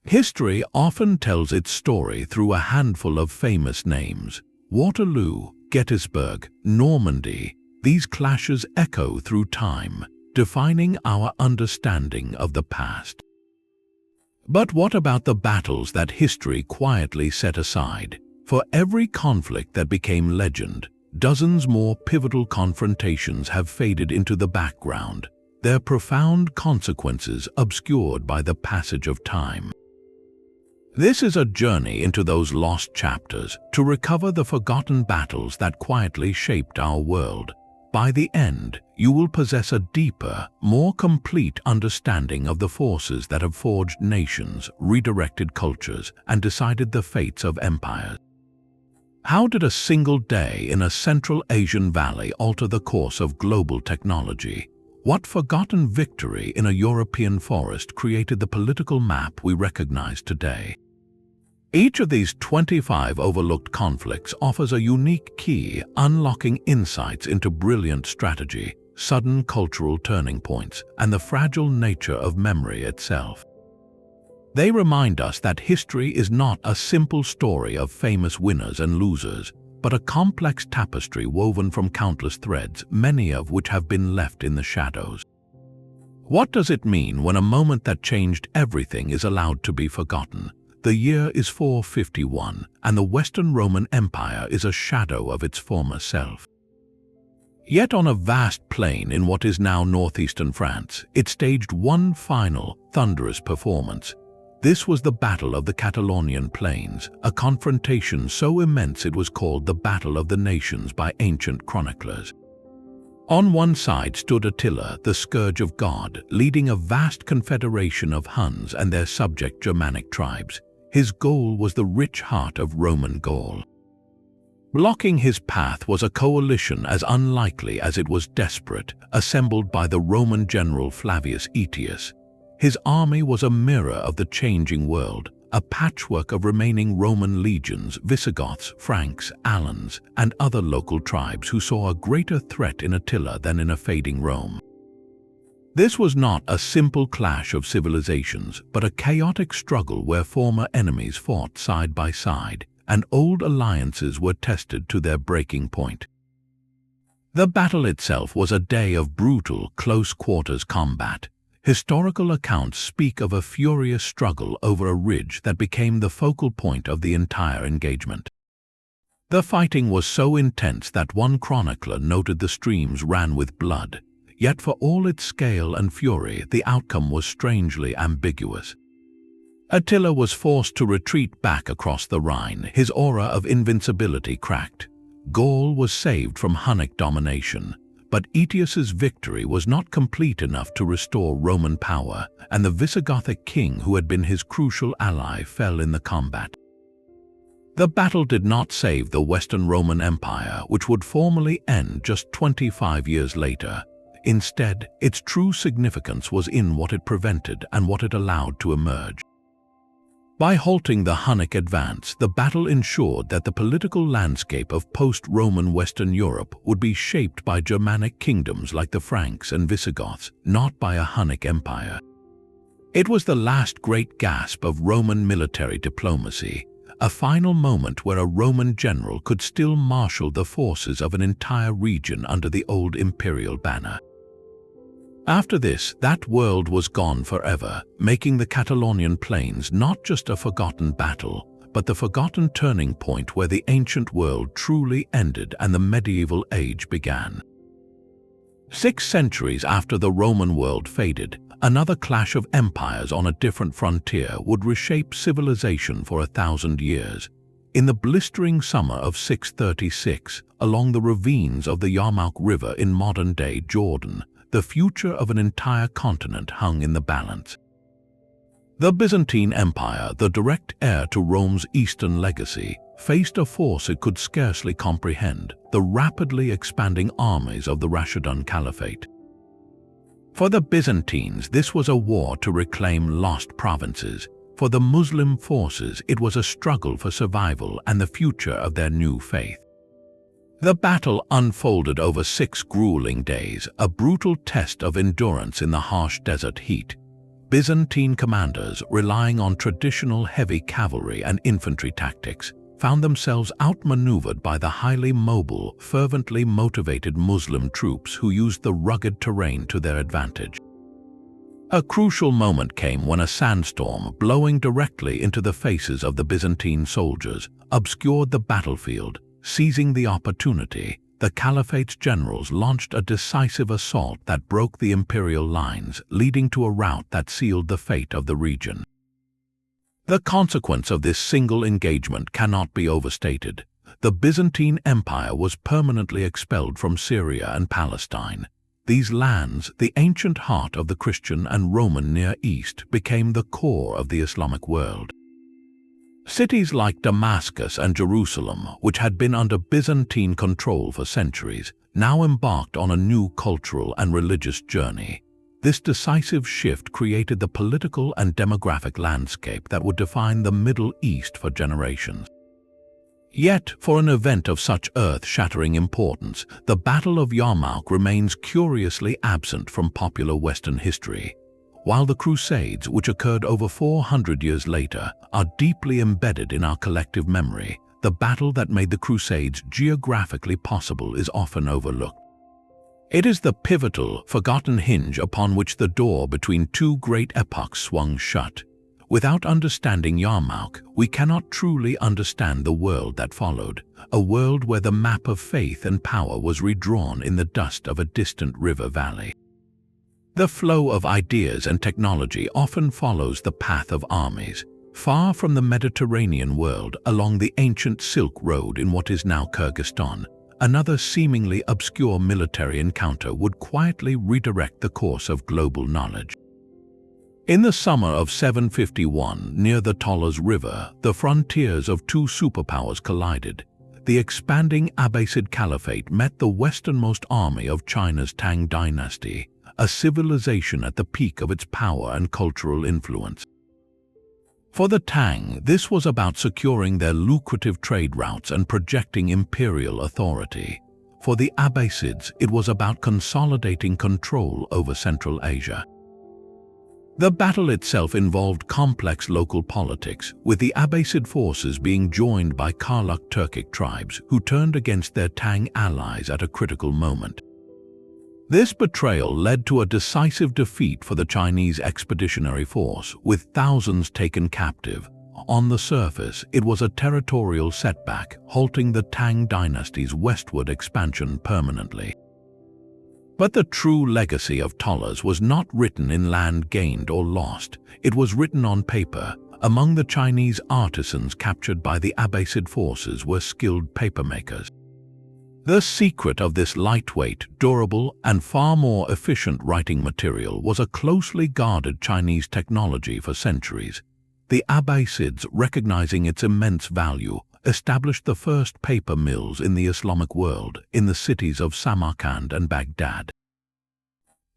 History often tells its story through a handful of famous names. Waterloo, Gettysburg, Normandy. These clashes echo through time, defining our understanding of the past. But what about the battles that history quietly set aside? For every conflict that became legend, dozens more pivotal confrontations have faded into the background, their profound consequences obscured by the passage of time. This is a journey into those lost chapters to recover the forgotten battles that quietly shaped our world. By the end, you will possess a deeper, more complete understanding of the forces that have forged nations, redirected cultures, and decided the fates of empires. How did a single day in a Central Asian valley alter the course of global technology? What forgotten victory in a European forest created the political map we recognize today? Each of these 25 overlooked conflicts offers a unique key, unlocking insights into brilliant strategy, sudden cultural turning points, and the fragile nature of memory itself. They remind us that history is not a simple story of famous winners and losers, but a complex tapestry woven from countless threads, many of which have been left in the shadows. What does it mean when a moment that changed everything is allowed to be forgotten? The year is 451, and the Western Roman Empire is a shadow of its former self. Yet on a vast plain in what is now northeastern France, it staged one final, thunderous performance. This was the Battle of the Catalaunian Plains, a confrontation so immense it was called the Battle of the Nations by ancient chroniclers. On one side stood Attila, the scourge of God, leading a vast confederation of Huns and their subject Germanic tribes. His goal was the rich heart of Roman Gaul. Blocking his path was a coalition as unlikely as it was desperate, assembled by the Roman general Flavius Aetius. His army was a mirror of the changing world, a patchwork of remaining Roman legions, Visigoths, Franks, Alans, and other local tribes who saw a greater threat in Attila than in a fading Rome. This was not a simple clash of civilizations, but a chaotic struggle where former enemies fought side by side, and old alliances were tested to their breaking point. The battle itself was a day of brutal, close-quarters combat. Historical accounts speak of a furious struggle over a ridge that became the focal point of the entire engagement. The fighting was so intense that one chronicler noted the streams ran with blood. Yet for all its scale and fury, the outcome was strangely ambiguous. Attila was forced to retreat back across the Rhine, his aura of invincibility cracked. Gaul was saved from Hunnic domination, but Aetius's victory was not complete enough to restore Roman power, and the Visigothic king who had been his crucial ally fell in the combat. The battle did not save the Western Roman Empire, which would formally end just 25 years later. Instead, its true significance was in what it prevented and what it allowed to emerge. By halting the Hunnic advance, the battle ensured that the political landscape of post-Roman Western Europe would be shaped by Germanic kingdoms like the Franks and Visigoths, not by a Hunnic empire. It was the last great gasp of Roman military diplomacy, a final moment where a Roman general could still marshal the forces of an entire region under the old imperial banner. After this, that world was gone forever, making the Catalaunian Plains not just a forgotten battle, but the forgotten turning point where the ancient world truly ended and the medieval age began. 6 centuries after the Roman world faded, another clash of empires on a different frontier would reshape civilization for 1,000 years. In the blistering summer of 636, along the ravines of the Yarmouk River in modern-day Jordan, the future of an entire continent hung in the balance. The Byzantine Empire, the direct heir to Rome's Eastern legacy, faced a force it could scarcely comprehend: the rapidly expanding armies of the Rashidun Caliphate. For the Byzantines, this was a war to reclaim lost provinces. For the Muslim forces, it was a struggle for survival and the future of their new faith. The battle unfolded over 6 grueling days, a brutal test of endurance in the harsh desert heat. Byzantine commanders, relying on traditional heavy cavalry and infantry tactics, found themselves outmaneuvered by the highly mobile, fervently motivated Muslim troops who used the rugged terrain to their advantage. A crucial moment came when a sandstorm, blowing directly into the faces of the Byzantine soldiers, obscured the battlefield. Seizing the opportunity, the Caliphate's generals launched a decisive assault that broke the imperial lines, leading to a rout that sealed the fate of the region. The consequence of this single engagement cannot be overstated. The Byzantine Empire was permanently expelled from Syria and Palestine. These lands, the ancient heart of the Christian and Roman Near East, became the core of the Islamic world. Cities like Damascus and Jerusalem, which had been under Byzantine control for centuries, now embarked on a new cultural and religious journey. This decisive shift created the political and demographic landscape that would define the Middle East for generations. Yet, for an event of such earth-shattering importance, the Battle of Yarmouk remains curiously absent from popular Western history. While the Crusades, which occurred over 400 years later, are deeply embedded in our collective memory, the battle that made the Crusades geographically possible is often overlooked. It is the pivotal, forgotten hinge upon which the door between two great epochs swung shut. Without understanding Yarmouk, we cannot truly understand the world that followed, a world where the map of faith and power was redrawn in the dust of a distant river valley. The flow of ideas and technology often follows the path of armies. Far from the Mediterranean world, along the ancient Silk Road in what is now Kyrgyzstan, another seemingly obscure military encounter would quietly redirect the course of global knowledge. In the summer of 751, near the Talas River, the frontiers of two superpowers collided. The expanding Abbasid Caliphate met the westernmost army of China's Tang dynasty, a civilization at the peak of its power and cultural influence. For the Tang, this was about securing their lucrative trade routes and projecting imperial authority. For the Abbasids, it was about consolidating control over Central Asia. The battle itself involved complex local politics, with the Abbasid forces being joined by Karluk Turkic tribes who turned against their Tang allies at a critical moment. This betrayal led to a decisive defeat for the Chinese expeditionary force, with thousands taken captive. On the surface, it was a territorial setback, halting the Tang dynasty's westward expansion permanently. But the true legacy of Talas was not written in land gained or lost. It was written on paper. Among the Chinese artisans captured by the Abbasid forces were skilled papermakers. The secret of this lightweight, durable, and far more efficient writing material was a closely guarded Chinese technology for centuries. The Abbasids, recognizing its immense value, established the first paper mills in the Islamic world in the cities of Samarkand and Baghdad.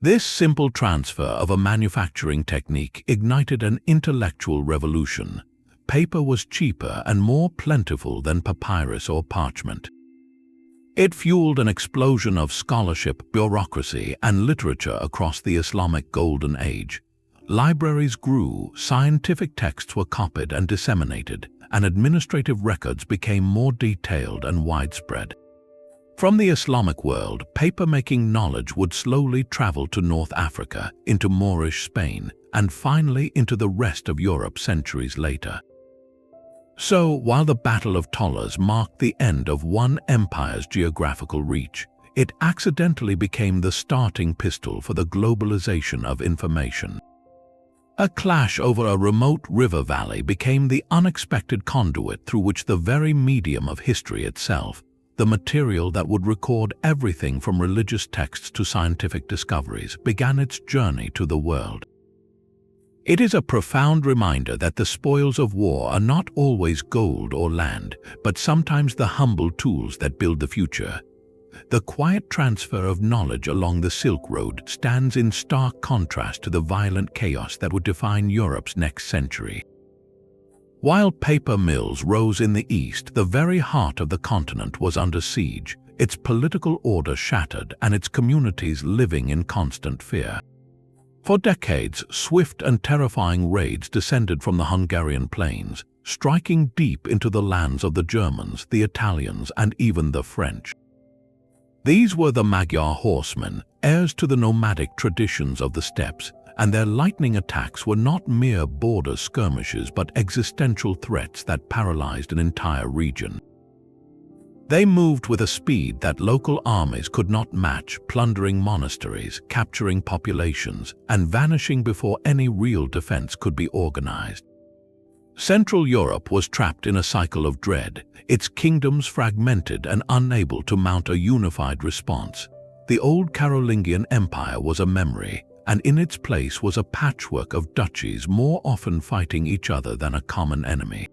This simple transfer of a manufacturing technique ignited an intellectual revolution. Paper was cheaper and more plentiful than papyrus or parchment. It fueled an explosion of scholarship, bureaucracy, and literature across the Islamic Golden Age. Libraries grew, scientific texts were copied and disseminated, and administrative records became more detailed and widespread. From the Islamic world, paper-making knowledge would slowly travel to North Africa, into Moorish Spain, and finally into the rest of Europe centuries later. So, while the Battle of Talas marked the end of one empire's geographical reach, it accidentally became the starting pistol for the globalization of information. A clash over a remote river valley became the unexpected conduit through which the very medium of history itself, the material that would record everything from religious texts to scientific discoveries, began its journey to the world. It is a profound reminder that the spoils of war are not always gold or land, but sometimes the humble tools that build the future. The quiet transfer of knowledge along the Silk Road stands in stark contrast to the violent chaos that would define Europe's next century. While paper mills rose in the east, the very heart of the continent was under siege, its political order shattered and its communities living in constant fear. For decades, swift and terrifying raids descended from the Hungarian plains, striking deep into the lands of the Germans, the Italians, and even the French. These were the Magyar horsemen, heirs to the nomadic traditions of the steppes, and their lightning attacks were not mere border skirmishes but existential threats that paralyzed an entire region. They moved with a speed that local armies could not match, plundering monasteries, capturing populations, and vanishing before any real defense could be organized. Central Europe was trapped in a cycle of dread, its kingdoms fragmented and unable to mount a unified response. The old Carolingian Empire was a memory, and in its place was a patchwork of duchies more often fighting each other than a common enemy.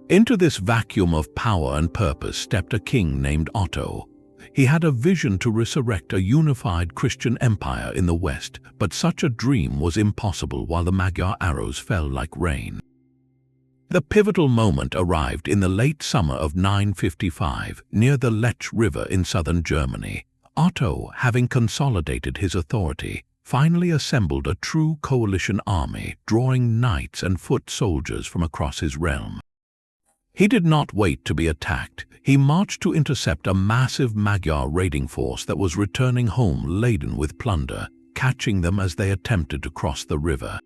Into this vacuum of power and purpose stepped a king named Otto. He had a vision to resurrect a unified Christian empire in the West, but such a dream was impossible while the Magyar arrows fell like rain. The pivotal moment arrived in the late summer of 955, near the Lech River in southern Germany. Otto, having consolidated his authority, finally assembled a true coalition army, drawing knights and foot soldiers from across his realm. He did not wait to be attacked. He marched to intercept a massive Magyar raiding force that was returning home laden with plunder, catching them as they attempted to cross the river.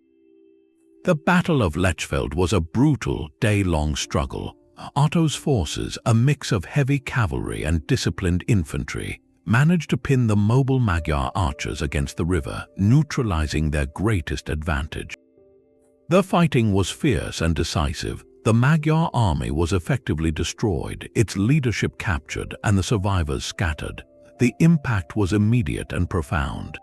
The Battle of Lechfeld was a brutal, day-long struggle. Otto's forces, a mix of heavy cavalry and disciplined infantry, managed to pin the mobile Magyar archers against the river, neutralizing their greatest advantage. The fighting was fierce and decisive. The Magyar army was effectively destroyed, its leadership captured, and the survivors scattered. The impact was immediate and profound.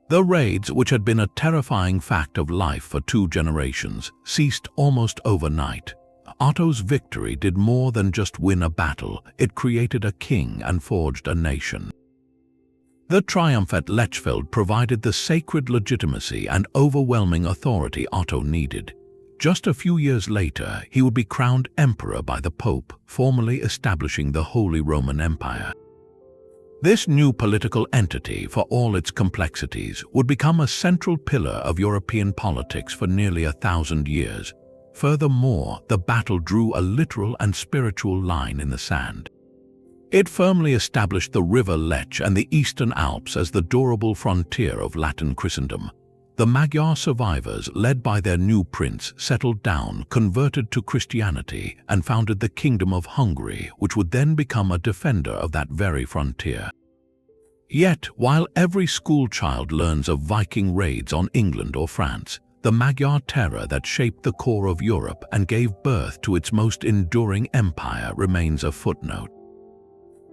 The raids, which had been a terrifying fact of life for 2 generations, ceased almost overnight. Otto's victory did more than just win a battle, it created a king and forged a nation. The triumph at Lechfeld provided the sacred legitimacy and overwhelming authority Otto needed. Just a few years later, he would be crowned emperor by the Pope, formally establishing the Holy Roman Empire. This new political entity, for all its complexities, would become a central pillar of European politics for nearly 1,000 years. Furthermore, the battle drew a literal and spiritual line in the sand. It firmly established the river Lech and the Eastern Alps as the durable frontier of Latin Christendom. The Magyar survivors, led by their new prince, settled down, converted to Christianity, and founded the Kingdom of Hungary, which would then become a defender of that very frontier. Yet, while every schoolchild learns of Viking raids on England or France, the Magyar terror that shaped the core of Europe and gave birth to its most enduring empire remains a footnote.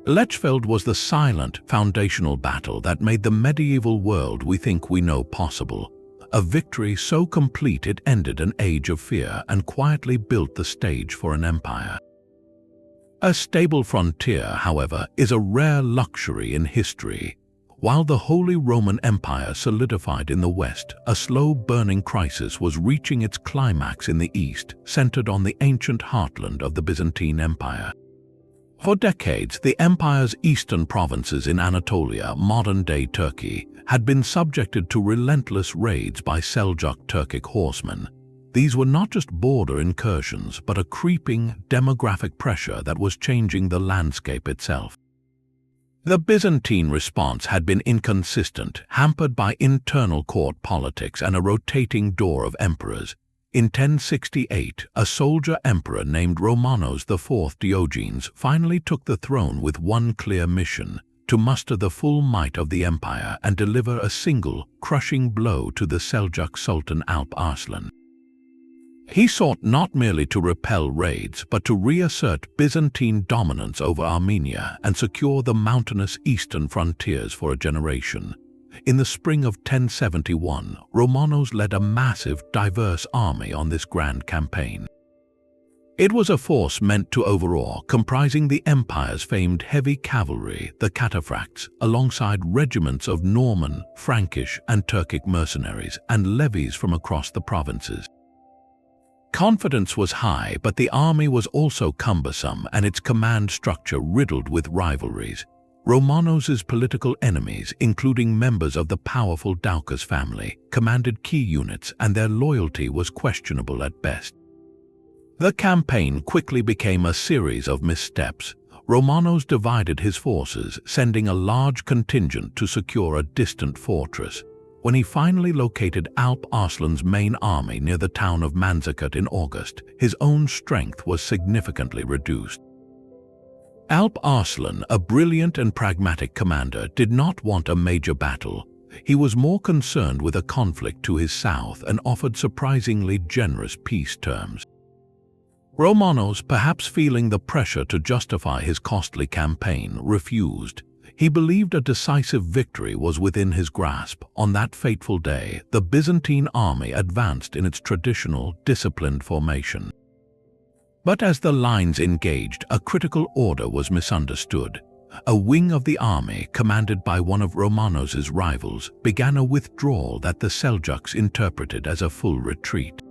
Lechfeld was the silent, foundational battle that made the medieval world we think we know possible. A victory so complete it ended an age of fear and quietly built the stage for an empire. A stable frontier, however, is a rare luxury in history. While the Holy Roman Empire solidified in the West, a slow-burning crisis was reaching its climax in the East, centered on the ancient heartland of the Byzantine Empire. For decades, the empire's eastern provinces in Anatolia, modern-day Turkey, had been subjected to relentless raids by Seljuk Turkic horsemen. These were not just border incursions, but a creeping demographic pressure that was changing the landscape itself. The Byzantine response had been inconsistent, hampered by internal court politics and a rotating door of emperors. In 1068, a soldier emperor named Romanos IV Diogenes finally took the throne with one clear mission: to muster the full might of the empire and deliver a single, crushing blow to the Seljuk Sultan Alp Arslan. He sought not merely to repel raids, but to reassert Byzantine dominance over Armenia and secure the mountainous eastern frontiers for a generation. In the spring of 1071, Romanos led a massive, diverse army on this grand campaign. It was a force meant to overawe, comprising the empire's famed heavy cavalry, the cataphracts, alongside regiments of Norman, Frankish, and Turkic mercenaries, and levies from across the provinces. Confidence was high, but the army was also cumbersome and its command structure riddled with rivalries. Romanos' political enemies, including members of the powerful Doukas family, commanded key units, and their loyalty was questionable at best. The campaign quickly became a series of missteps. Romanos divided his forces, sending a large contingent to secure a distant fortress. When he finally located Alp Arslan's main army near the town of Manzikert in August, his own strength was significantly reduced. Alp Arslan, a brilliant and pragmatic commander, did not want a major battle. He was more concerned with a conflict to his south and offered surprisingly generous peace terms. Romanos, perhaps feeling the pressure to justify his costly campaign, refused. He believed a decisive victory was within his grasp. On that fateful day, the Byzantine army advanced in its traditional, disciplined formation. But as the lines engaged, a critical order was misunderstood. A wing of the army, commanded by one of Romanos' rivals, began a withdrawal that the Seljuks interpreted as a full retreat.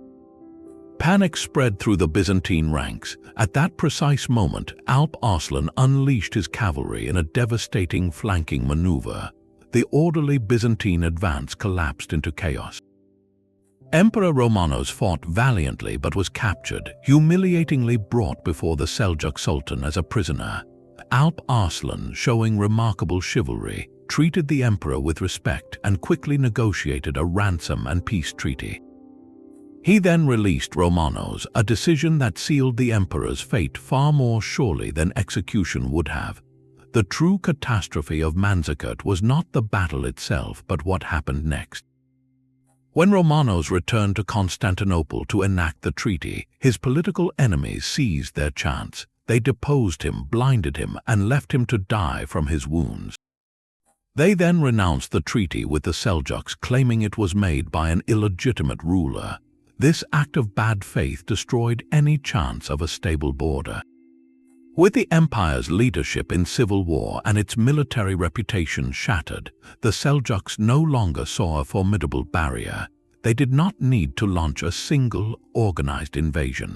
Panic spread through the Byzantine ranks. At that precise moment, Alp Arslan unleashed his cavalry in a devastating flanking maneuver. The orderly Byzantine advance collapsed into chaos. Emperor Romanos fought valiantly but was captured, humiliatingly brought before the Seljuk Sultan as a prisoner. Alp Arslan, showing remarkable chivalry, treated the emperor with respect and quickly negotiated a ransom and peace treaty. He then released Romanos, a decision that sealed the emperor's fate far more surely than execution would have. The true catastrophe of Manzikert was not the battle itself, but what happened next. When Romanos returned to Constantinople to enact the treaty, his political enemies seized their chance. They deposed him, blinded him, and left him to die from his wounds. They then renounced the treaty with the Seljuks, claiming it was made by an illegitimate ruler. This act of bad faith destroyed any chance of a stable border. With the empire's leadership in civil war and its military reputation shattered, the Seljuks no longer saw a formidable barrier. They did not need to launch a single, organized invasion.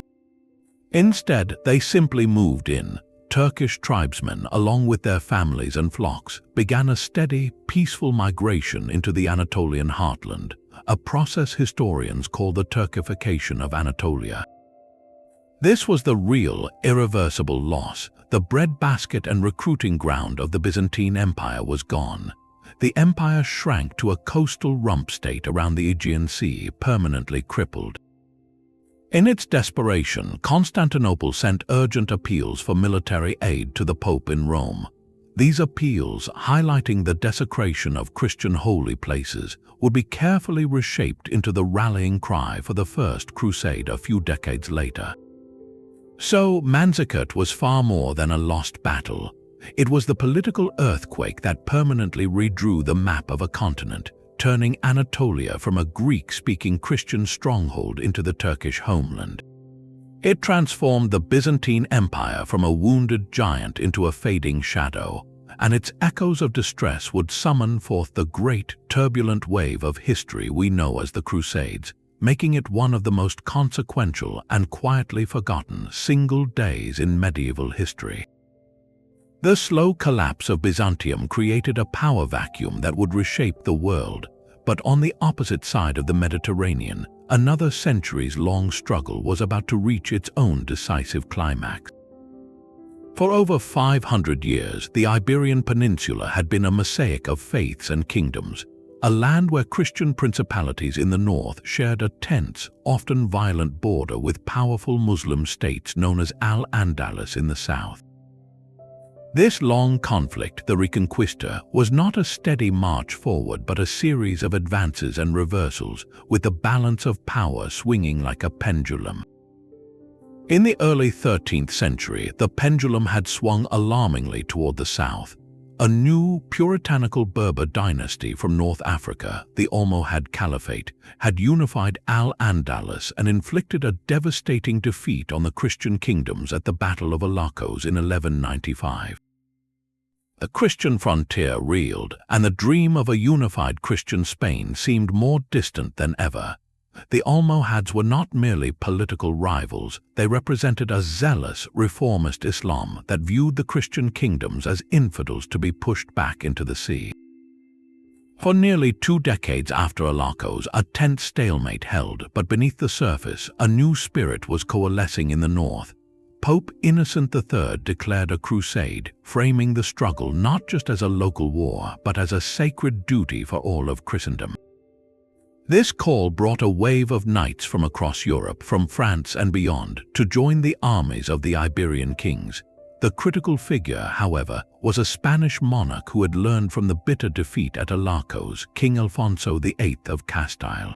Instead, they simply moved in. Turkish tribesmen, along with their families and flocks, began a steady, peaceful migration into the Anatolian heartland, a process historians call the Turkification of Anatolia. This was the real, irreversible loss. The breadbasket and recruiting ground of the Byzantine Empire was gone. The empire shrank to a coastal rump state around the Aegean Sea, permanently crippled. In its desperation, Constantinople sent urgent appeals for military aid to the Pope in Rome. These appeals, highlighting the desecration of Christian holy places, would be carefully reshaped into the rallying cry for the First Crusade a few decades later. So, Manzikert was far more than a lost battle. It was the political earthquake that permanently redrew the map of a continent, turning Anatolia from a Greek-speaking Christian stronghold into the Turkish homeland. It transformed the Byzantine Empire from a wounded giant into a fading shadow, and its echoes of distress would summon forth the great, turbulent wave of history we know as the Crusades, making it one of the most consequential and quietly forgotten single days in medieval history. The slow collapse of Byzantium created a power vacuum that would reshape the world, but on the opposite side of the Mediterranean, another centuries-long struggle was about to reach its own decisive climax. For over 500 years, the Iberian Peninsula had been a mosaic of faiths and kingdoms, a land where Christian principalities in the north shared a tense, often violent border with powerful Muslim states known as Al-Andalus in the south. This long conflict, the Reconquista, was not a steady march forward but a series of advances and reversals, with the balance of power swinging like a pendulum. In the early 13th century, the pendulum had swung alarmingly toward the south. A new, puritanical Berber dynasty from North Africa, the Almohad Caliphate, had unified Al-Andalus and inflicted a devastating defeat on the Christian kingdoms at the Battle of Alakos in 1195. The Christian frontier reeled, and the dream of a unified Christian Spain seemed more distant than ever. The Almohads were not merely political rivals, they represented a zealous, reformist Islam that viewed the Christian kingdoms as infidels to be pushed back into the sea. For nearly 2 decades after Alakos, a tense stalemate held, but beneath the surface, a new spirit was coalescing in the north. Pope Innocent III declared a crusade, framing the struggle not just as a local war, but as a sacred duty for all of Christendom. This call brought a wave of knights from across Europe, from France and beyond, to join the armies of the Iberian kings. The critical figure, however, was a Spanish monarch who had learned from the bitter defeat at Alakos, King Alfonso VIII of Castile.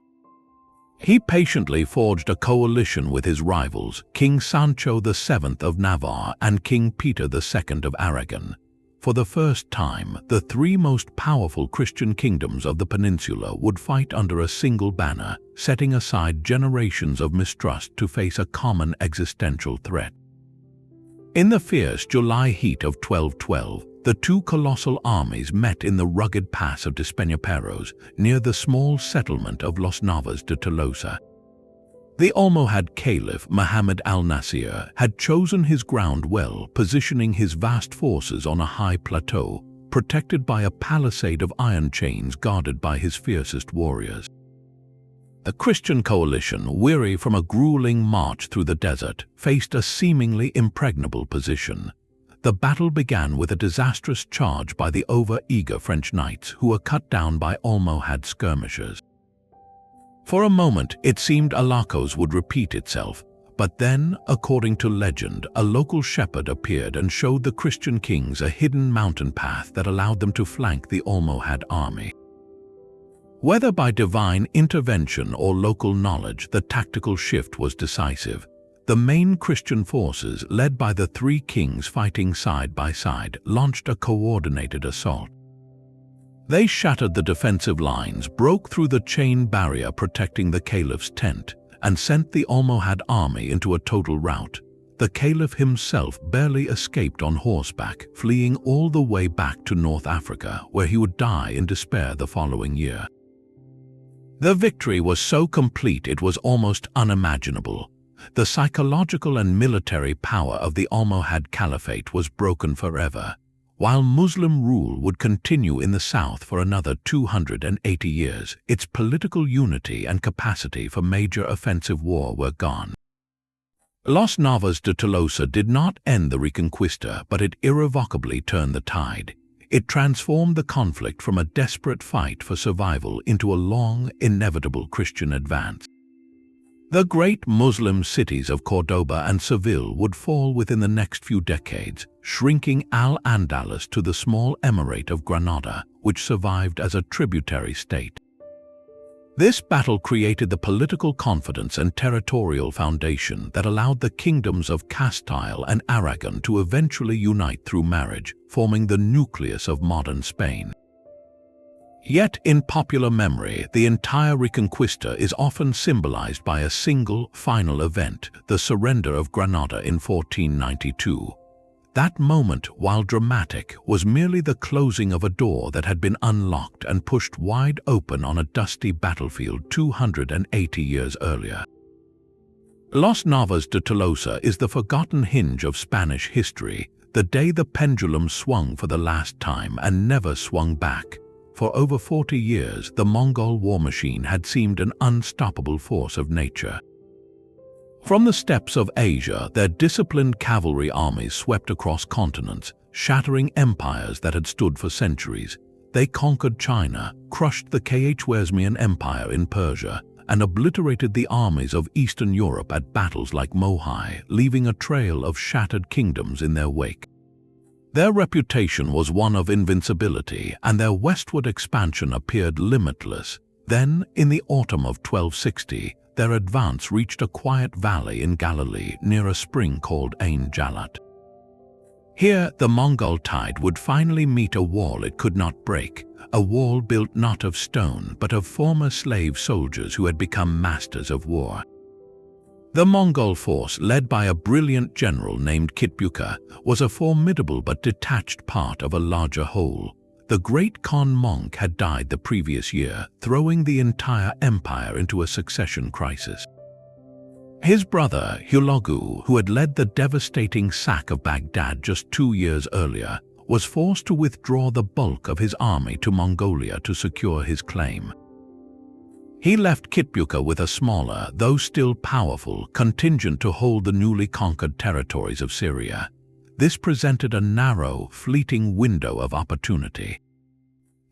He patiently forged a coalition with his rivals, King Sancho VII of Navarre and King Peter II of Aragon. For the first time, the 3 most powerful Christian kingdoms of the peninsula would fight under a single banner, setting aside generations of mistrust to face a common existential threat. In the fierce July heat of 1212, the 2 colossal armies met in the rugged pass of Despeñaperros, near the small settlement of Los Navas de Tolosa. The Almohad Caliph Muhammad al-Nasir had chosen his ground well, positioning his vast forces on a high plateau, protected by a palisade of iron chains guarded by his fiercest warriors. The Christian coalition, weary from a grueling march through the desert, faced a seemingly impregnable position. The battle began with a disastrous charge by the over-eager French knights, who were cut down by Almohad skirmishers. For a moment, it seemed Alakos would repeat itself, but then, according to legend, a local shepherd appeared and showed the Christian kings a hidden mountain path that allowed them to flank the Almohad army. Whether by divine intervention or local knowledge, the tactical shift was decisive. The main Christian forces, led by the 3 kings fighting side by side, launched a coordinated assault. They shattered the defensive lines, broke through the chain barrier protecting the caliph's tent, and sent the Almohad army into a total rout. The caliph himself barely escaped on horseback, fleeing all the way back to North Africa, where he would die in despair the following year. The victory was so complete it was almost unimaginable. The psychological and military power of the Almohad Caliphate was broken forever, while Muslim rule would continue in the south for another 280 years. Its political unity and capacity for major offensive war were gone. Los Navas de Tolosa did not end the Reconquista, but it irrevocably turned the tide. It transformed the conflict from a desperate fight for survival into a long, inevitable Christian advance. The great Muslim cities of Cordoba and Seville would fall within the next few decades, shrinking Al-Andalus to the small emirate of Granada, which survived as a tributary state. This battle created the political confidence and territorial foundation that allowed the kingdoms of Castile and Aragon to eventually unite through marriage, forming the nucleus of modern Spain. Yet, in popular memory, the entire Reconquista is often symbolized by a single, final event, the surrender of Granada in 1492. That moment, while dramatic, was merely the closing of a door that had been unlocked and pushed wide open on a dusty battlefield 280 years earlier. Los Navas de Tolosa is the forgotten hinge of Spanish history, the day the pendulum swung for the last time and never swung back. For over 40 years, the Mongol war machine had seemed an unstoppable force of nature. From the steppes of Asia, their disciplined cavalry armies swept across continents, shattering empires that had stood for centuries. They conquered China, crushed the Khwarezmian Empire in Persia, and obliterated the armies of Eastern Europe at battles like Mohi, leaving a trail of shattered kingdoms in their wake. Their reputation was one of invincibility, and their westward expansion appeared limitless. Then, in the autumn of 1260, their advance reached a quiet valley in Galilee near a spring called Ain Jalut. Here, the Mongol tide would finally meet a wall it could not break, a wall built not of stone but of former slave soldiers who had become masters of war. The Mongol force, led by a brilliant general named Kitbuka, was a formidable but detached part of a larger whole. The great Khan monk had died the previous year, throwing the entire empire into a succession crisis. His brother, Hulagu, who had led the devastating sack of Baghdad just 2 years earlier, was forced to withdraw the bulk of his army to Mongolia to secure his claim. He left Kitbuka with a smaller, though still powerful, contingent to hold the newly conquered territories of Syria. This presented a narrow, fleeting window of opportunity.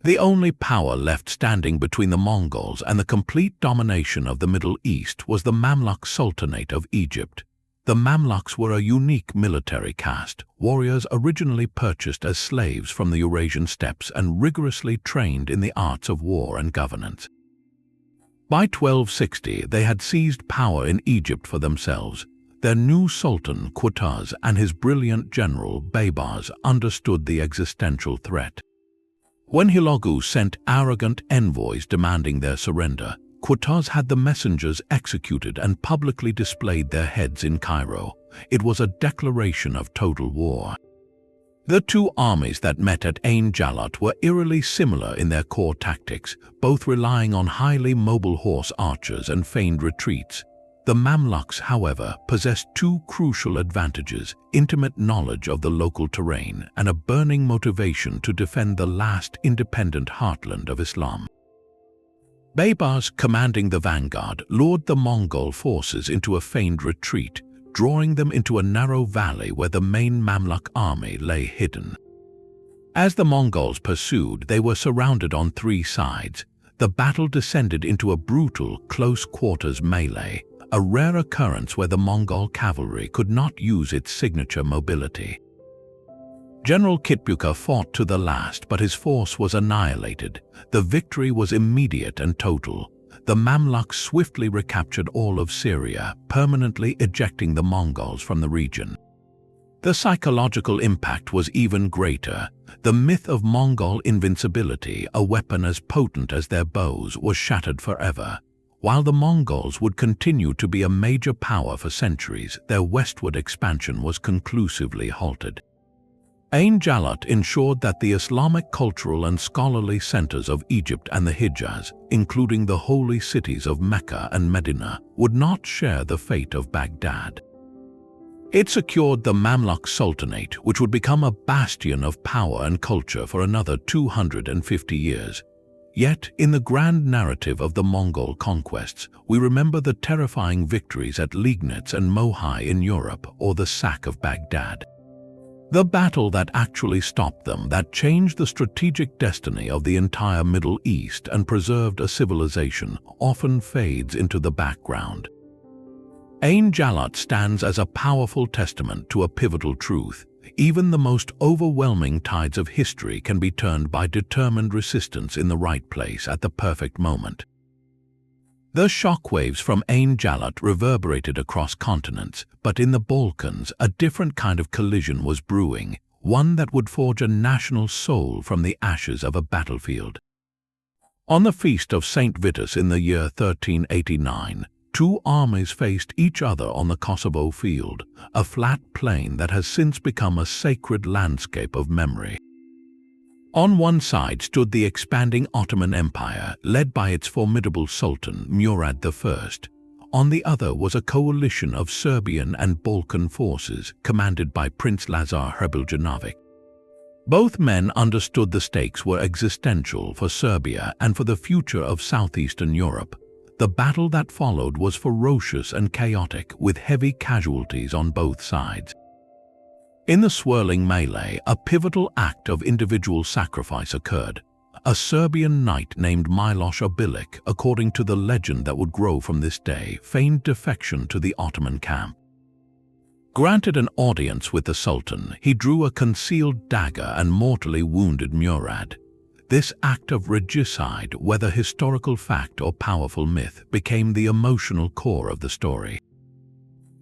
The only power left standing between the Mongols and the complete domination of the Middle East was the Mamluk Sultanate of Egypt. The Mamluks were a unique military caste, warriors originally purchased as slaves from the Eurasian steppes and rigorously trained in the arts of war and governance. By 1260, they had seized power in Egypt for themselves. Their new sultan, Qutuz, and his brilliant general, Baybars, understood the existential threat. When Hulagu sent arrogant envoys demanding their surrender, Qutuz had the messengers executed and publicly displayed their heads in Cairo. It was a declaration of total war. The two armies that met at Ain Jalut were eerily similar in their core tactics, both relying on highly mobile horse archers and feigned retreats. The Mamluks, however, possessed two crucial advantages: intimate knowledge of the local terrain and a burning motivation to defend the last independent heartland of Islam. Baybars, commanding the vanguard, lured the Mongol forces into a feigned retreat, drawing them into a narrow valley where the main Mamluk army lay hidden. As the Mongols pursued, they were surrounded on 3 sides. The battle descended into a brutal, close-quarters melee, a rare occurrence where the Mongol cavalry could not use its signature mobility. General Kitbuka fought to the last, but his force was annihilated. The victory was immediate and total. The Mamluks swiftly recaptured all of Syria, permanently ejecting the Mongols from the region. The psychological impact was even greater. The myth of Mongol invincibility, a weapon as potent as their bows, was shattered forever. While the Mongols would continue to be a major power for centuries, their westward expansion was conclusively halted. Ain Jalut ensured that the Islamic cultural and scholarly centers of Egypt and the Hijaz, including the holy cities of Mecca and Medina, would not share the fate of Baghdad. It secured the Mamluk Sultanate, which would become a bastion of power and culture for another 250 years. Yet, in the grand narrative of the Mongol conquests, we remember the terrifying victories at Liegnitz and Mohi in Europe, or the sack of Baghdad. The battle that actually stopped them, that changed the strategic destiny of the entire Middle East and preserved a civilization, often fades into the background. Ain Jalut stands as a powerful testament to a pivotal truth. Even the most overwhelming tides of history can be turned by determined resistance in the right place at the perfect moment. The shockwaves from Ain Jalut reverberated across continents, but in the Balkans a different kind of collision was brewing, one that would forge a national soul from the ashes of a battlefield. On the feast of St. Vitus in the year 1389, 2 armies faced each other on the Kosovo field, a flat plain that has since become a sacred landscape of memory. On one side stood the expanding Ottoman Empire, led by its formidable Sultan, Murad I. On the other was a coalition of Serbian and Balkan forces, commanded by Prince Lazar Hrebeljanović. Both men understood the stakes were existential for Serbia and for the future of southeastern Europe. The battle that followed was ferocious and chaotic, with heavy casualties on both sides. In the swirling melee, a pivotal act of individual sacrifice occurred. A Serbian knight named Miloš Obilić, according to the legend that would grow from this day, feigned defection to the Ottoman camp. Granted an audience with the Sultan, he drew a concealed dagger and mortally wounded Murad. This act of regicide, whether historical fact or powerful myth, became the emotional core of the story.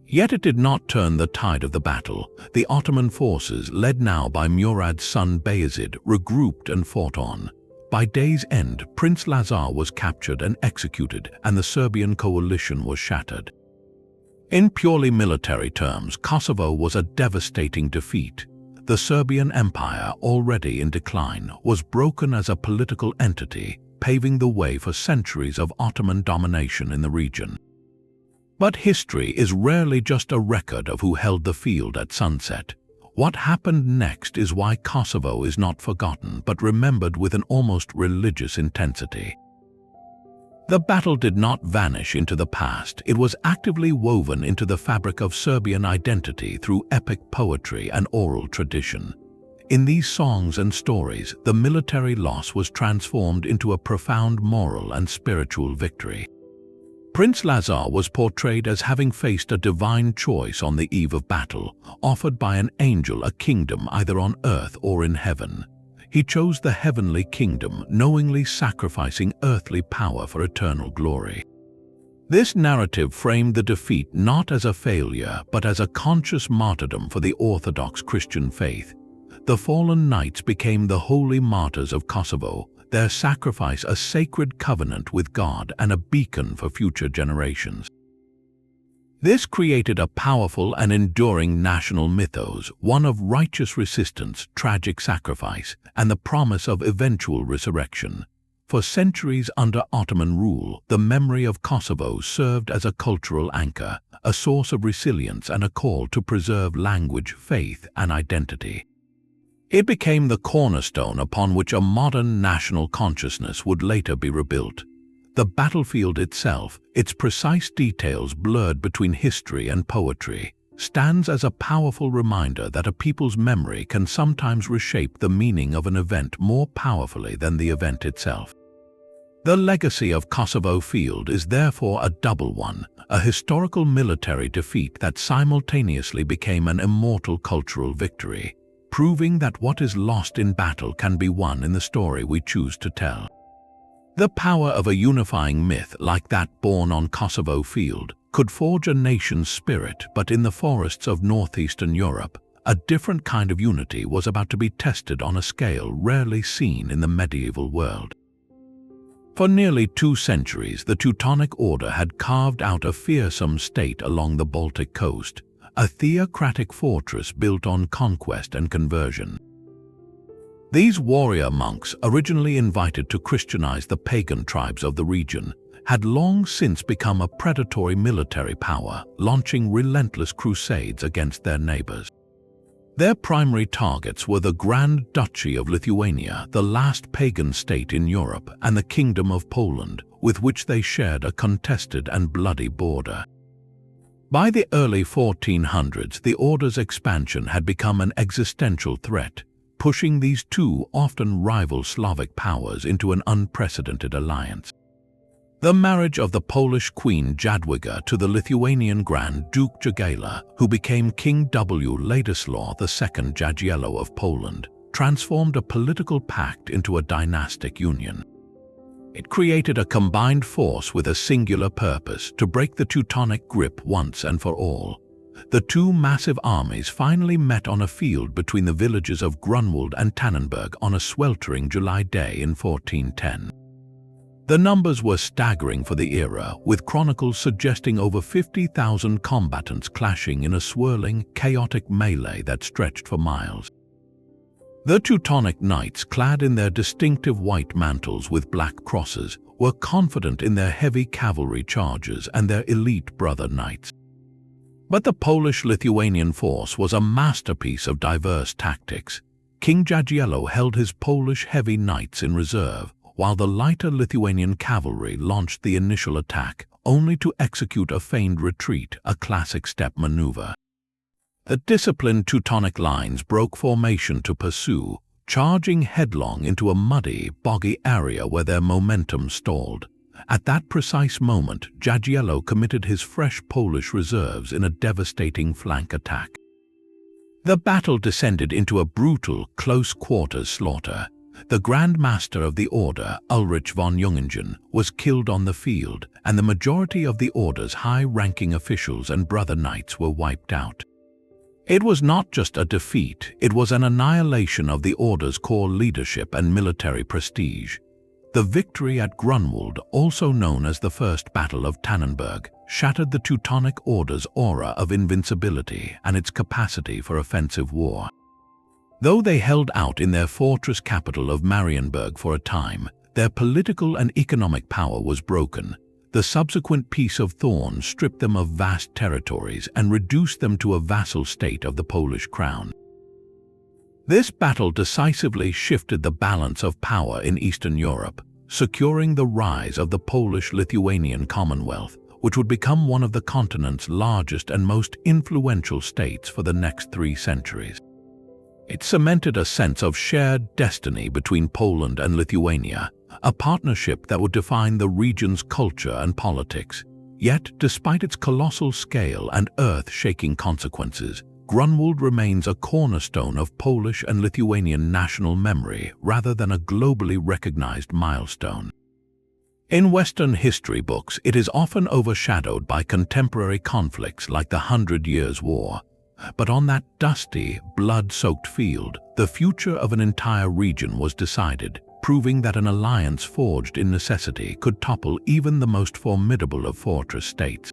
Yet it did not turn the tide of the battle. The Ottoman forces, led now by Murad's son Bayezid, regrouped and fought on. By day's end, Prince Lazar was captured and executed, and the Serbian coalition was shattered. In purely military terms, Kosovo was a devastating defeat. the Serbian Empire, already in decline, was broken as a political entity, paving the way for centuries of Ottoman domination in the region. But history is rarely just a record of who held the field at sunset. What happened next is why Kosovo is not forgotten but remembered with an almost religious intensity. The battle did not vanish into the past. It was actively woven into the fabric of Serbian identity through epic poetry and oral tradition. In these songs and stories, the military loss was transformed into a profound moral and spiritual victory. Prince Lazar was portrayed as having faced a divine choice on the eve of battle, offered by an angel a kingdom either on earth or in heaven. He chose the heavenly kingdom, knowingly sacrificing earthly power for eternal glory. This narrative framed the defeat not as a failure, but as a conscious martyrdom for the Orthodox Christian faith. The fallen knights became the holy martyrs of Kosovo, their sacrifice a sacred covenant with God and a beacon for future generations. This created a powerful and enduring national mythos, one of righteous resistance, tragic sacrifice, and the promise of eventual resurrection. For centuries under Ottoman rule, the memory of Kosovo served as a cultural anchor, a source of resilience and a call to preserve language, faith, and identity. It became the cornerstone upon which a modern national consciousness would later be rebuilt. The battlefield itself, its precise details blurred between history and poetry, stands as a powerful reminder that a people's memory can sometimes reshape the meaning of an event more powerfully than the event itself. The legacy of Kosovo Field is therefore a double one, a historical military defeat that simultaneously became an immortal cultural victory, proving that what is lost in battle can be won in the story we choose to tell. The power of a unifying myth like that born on Kosovo Field could forge a nation's spirit, but in the forests of northeastern Europe, a different kind of unity was about to be tested on a scale rarely seen in the medieval world. For nearly 2 centuries, the Teutonic Order had carved out a fearsome state along the Baltic coast, a theocratic fortress built on conquest and conversion. These warrior monks, originally invited to Christianize the pagan tribes of the region, had long since become a predatory military power, launching relentless crusades against their neighbors. Their primary targets were the Grand Duchy of Lithuania, the last pagan state in Europe, and the Kingdom of Poland, with which they shared a contested and bloody border. By the early 1400s, the Order's expansion had become an existential threat, pushing these two often rival Slavic powers into an unprecedented alliance. The marriage of the Polish Queen Jadwiga to the Lithuanian Grand Duke Jagiella, who became King W. Ladislaw II Jagiello of Poland, transformed a political pact into a dynastic union. It created a combined force with a singular purpose: to break the Teutonic grip once and for all. The two massive armies finally met on a field between the villages of Grunwald and Tannenberg on a sweltering July day in 1410. The numbers were staggering for the era, with chronicles suggesting over 50,000 combatants clashing in a swirling, chaotic melee that stretched for miles. The Teutonic knights, clad in their distinctive white mantles with black crosses, were confident in their heavy cavalry charges and their elite brother knights. But the Polish-Lithuanian force was a masterpiece of diverse tactics. King Jagiello held his Polish heavy knights in reserve, while the lighter Lithuanian cavalry launched the initial attack, only to execute a feigned retreat, a classic step maneuver. The disciplined Teutonic lines broke formation to pursue, charging headlong into a muddy, boggy area where their momentum stalled. At that precise moment, Jagiello committed his fresh Polish reserves in a devastating flank attack. The battle descended into a brutal, close-quarters slaughter. The Grand Master of the Order, Ulrich von Jungingen, was killed on the field, and the majority of the Order's high-ranking officials and brother knights were wiped out. It was not just a defeat, it was an annihilation of the Order's core leadership and military prestige. The victory at Grunwald, also known as the First Battle of Tannenberg, shattered the Teutonic Order's aura of invincibility and its capacity for offensive war. Though they held out in their fortress capital of Marienburg for a time, their political and economic power was broken. The subsequent Peace of Thorns stripped them of vast territories and reduced them to a vassal state of the Polish crown. This battle decisively shifted the balance of power in Eastern Europe, securing the rise of the Polish-Lithuanian Commonwealth, which would become one of the continent's largest and most influential states for the next 3 centuries. It cemented a sense of shared destiny between Poland and Lithuania, a partnership that would define the region's culture and politics. Yet, despite its colossal scale and earth-shaking consequences, Grunwald remains a cornerstone of Polish and Lithuanian national memory rather than a globally recognized milestone. In Western history books, it is often overshadowed by contemporary conflicts like the 100 Years' War. But on that dusty, blood-soaked field, the future of an entire region was decided, proving that an alliance forged in necessity could topple even the most formidable of fortress states.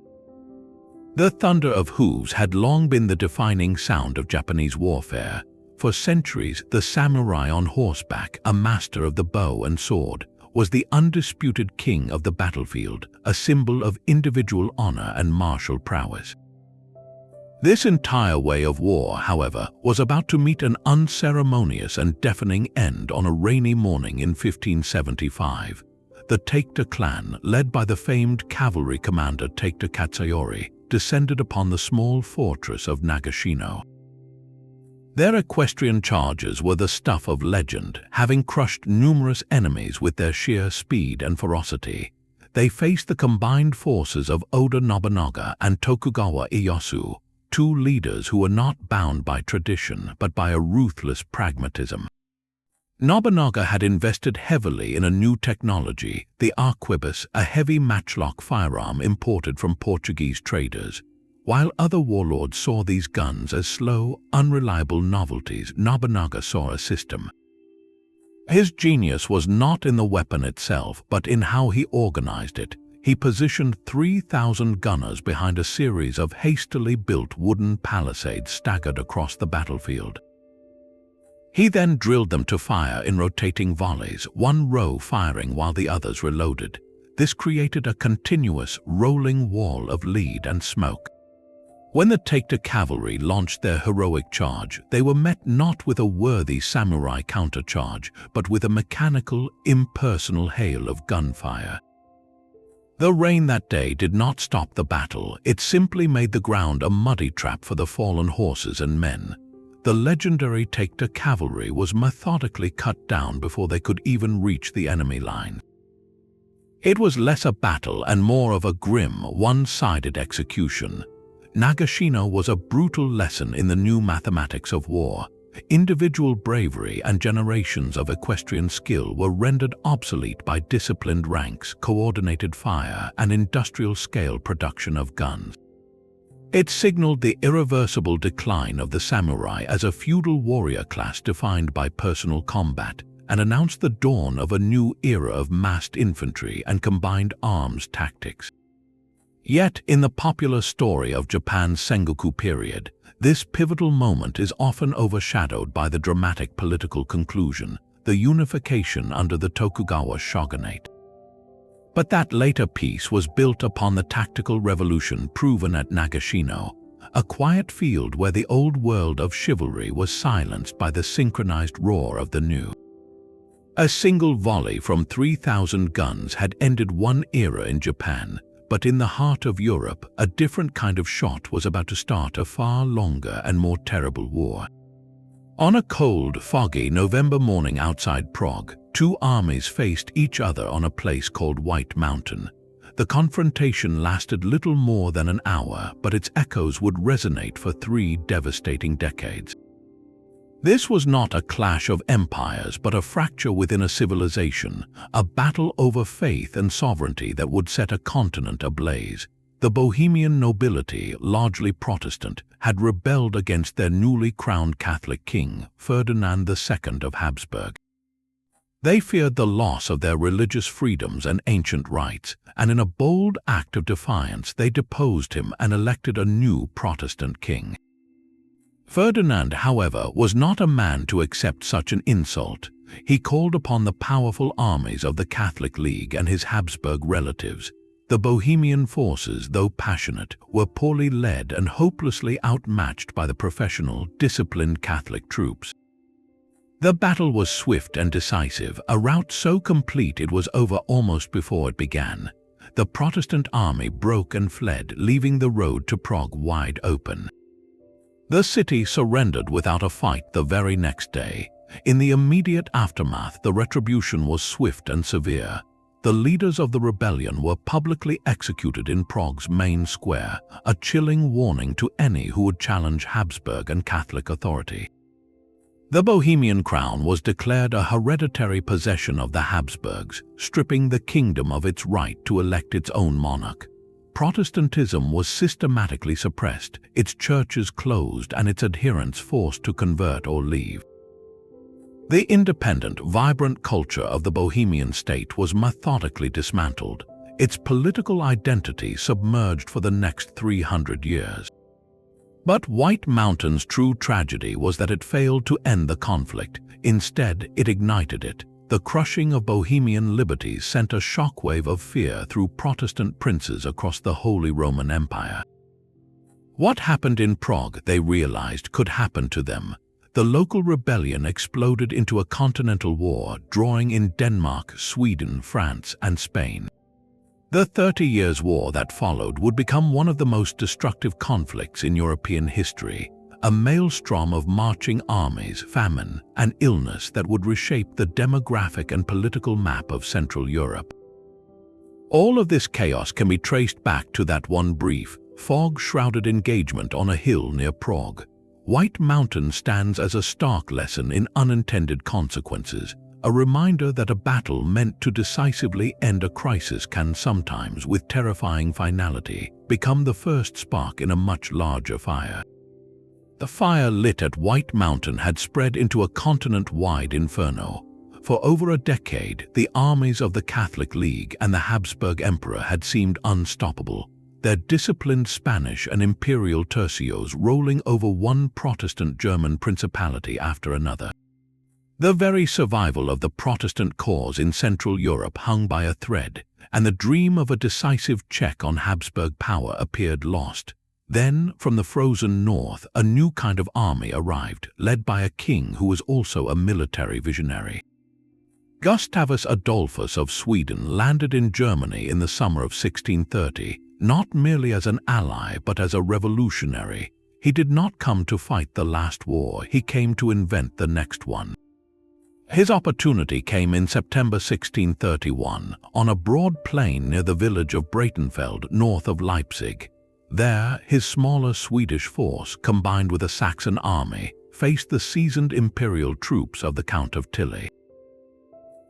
The thunder of hooves had long been the defining sound of Japanese warfare. For centuries, the samurai on horseback, a master of the bow and sword, was the undisputed king of the battlefield, a symbol of individual honor and martial prowess. This entire way of war, however, was about to meet an unceremonious and deafening end on a rainy morning in 1575. The Taikta clan, led by the famed cavalry commander Taikta Katsuyori, descended upon the small fortress of Nagashino. Their equestrian chargers were the stuff of legend, having crushed numerous enemies with their sheer speed and ferocity. They faced the combined forces of Oda Nobunaga and Tokugawa Ieyasu, 2 leaders who were not bound by tradition but by a ruthless pragmatism. Nobunaga had invested heavily in a new technology, the arquebus, a heavy matchlock firearm imported from Portuguese traders. While other warlords saw these guns as slow, unreliable novelties, Nobunaga saw a system. His genius was not in the weapon itself, but in how he organized it. He positioned 3,000 gunners behind a series of hastily built wooden palisades staggered across the battlefield. He then drilled them to fire in rotating volleys, one row firing while the others reloaded. This created a continuous, rolling wall of lead and smoke. When the Taikta cavalry launched their heroic charge, they were met not with a worthy samurai countercharge, but with a mechanical, impersonal hail of gunfire. The rain that day did not stop the battle, it simply made the ground a muddy trap for the fallen horses and men. The legendary Taikta cavalry was methodically cut down before they could even reach the enemy line. It was less a battle and more of a grim, one-sided execution. Nagashino was a brutal lesson in the new mathematics of war. Individual bravery and generations of equestrian skill were rendered obsolete by disciplined ranks, coordinated fire, and industrial-scale production of guns. It signaled the irreversible decline of the samurai as a feudal warrior class defined by personal combat, and announced the dawn of a new era of massed infantry and combined arms tactics. Yet, in the popular story of Japan's Sengoku period, this pivotal moment is often overshadowed by the dramatic political conclusion, the unification under the Tokugawa shogunate. But that later peace was built upon the tactical revolution proven at Nagashino, a quiet field where the old world of chivalry was silenced by the synchronized roar of the new. A single volley from 3,000 guns had ended one era in Japan, but in the heart of Europe, a different kind of shot was about to start a far longer and more terrible war. On a cold, foggy November morning outside Prague, 2 armies faced each other on a place called White Mountain. The confrontation lasted little more than an hour, but its echoes would resonate for 3 devastating decades. This was not a clash of empires, but a fracture within a civilization, a battle over faith and sovereignty that would set a continent ablaze. The Bohemian nobility, largely Protestant, had rebelled against their newly crowned Catholic king, Ferdinand II of Habsburg. They feared the loss of their religious freedoms and ancient rights, and in a bold act of defiance they deposed him and elected a new Protestant king. Ferdinand, however, was not a man to accept such an insult. He called upon the powerful armies of the Catholic League and his Habsburg relatives. The Bohemian forces, though passionate, were poorly led and hopelessly outmatched by the professional, disciplined Catholic troops. The battle was swift and decisive, a rout so complete it was over almost before it began. The Protestant army broke and fled, leaving the road to Prague wide open. The city surrendered without a fight the very next day. In the immediate aftermath, the retribution was swift and severe. The leaders of the rebellion were publicly executed in Prague's main square, a chilling warning to any who would challenge Habsburg and Catholic authority. The Bohemian crown was declared a hereditary possession of the Habsburgs, stripping the kingdom of its right to elect its own monarch. Protestantism was systematically suppressed, its churches closed, and its adherents forced to convert or leave. The independent, vibrant culture of the Bohemian state was methodically dismantled, its political identity submerged for the next 300 years. But White Mountain's true tragedy was that it failed to end the conflict. Instead, it ignited it. The crushing of Bohemian liberties sent a shockwave of fear through Protestant princes across the Holy Roman Empire. What happened in Prague, they realized, could happen to them. The local rebellion exploded into a continental war, drawing in Denmark, Sweden, France, and Spain. The 30 Years' War that followed would become one of the most destructive conflicts in European history, a maelstrom of marching armies, famine, and illness that would reshape the demographic and political map of Central Europe. All of this chaos can be traced back to that one brief, fog-shrouded engagement on a hill near Prague. White Mountain stands as a stark lesson in unintended consequences, a reminder that a battle meant to decisively end a crisis can sometimes, with terrifying finality, become the first spark in a much larger fire. The fire lit at White Mountain had spread into a continent-wide inferno. For over a decade, the armies of the Catholic League and the Habsburg Emperor had seemed unstoppable, their disciplined Spanish and imperial tercios rolling over one Protestant German principality after another. The very survival of the Protestant cause in Central Europe hung by a thread, and the dream of a decisive check on Habsburg power appeared lost. Then, from the frozen north, a new kind of army arrived, led by a king who was also a military visionary. Gustavus Adolphus of Sweden landed in Germany in the summer of 1630, not merely as an ally but as a revolutionary. He did not come to fight the last war, he came to invent the next one. His opportunity came in September 1631, on a broad plain near the village of Breitenfeld, north of Leipzig. There, his smaller Swedish force, combined with a Saxon army, faced the seasoned imperial troops of the Count of Tilly.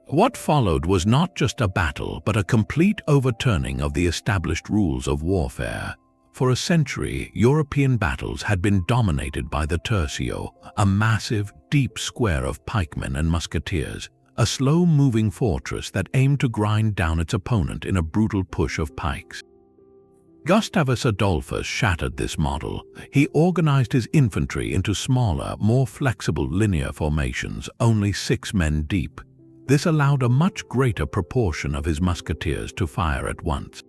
What followed was not just a battle, but a complete overturning of the established rules of warfare. For a century, European battles had been dominated by the tercio, a massive, deep square of pikemen and musketeers, a slow-moving fortress that aimed to grind down its opponent in a brutal push of pikes. Gustavus Adolphus shattered this model. He organized his infantry into smaller, more flexible linear formations, only 6 men deep. This allowed a much greater proportion of his musketeers to fire at once.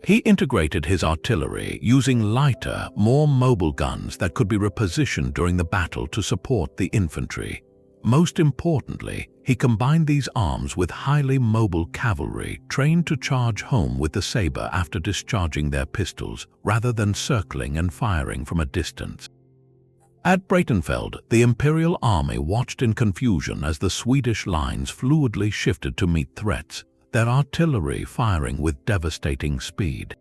He integrated his artillery, using lighter, more mobile guns that could be repositioned during the battle to support the infantry. Most importantly, he combined these arms with highly mobile cavalry trained to charge home with the saber after discharging their pistols, rather than circling and firing from a distance. At Breitenfeld, the imperial army watched in confusion as the Swedish lines fluidly shifted to meet threats, their artillery firing with devastating speed.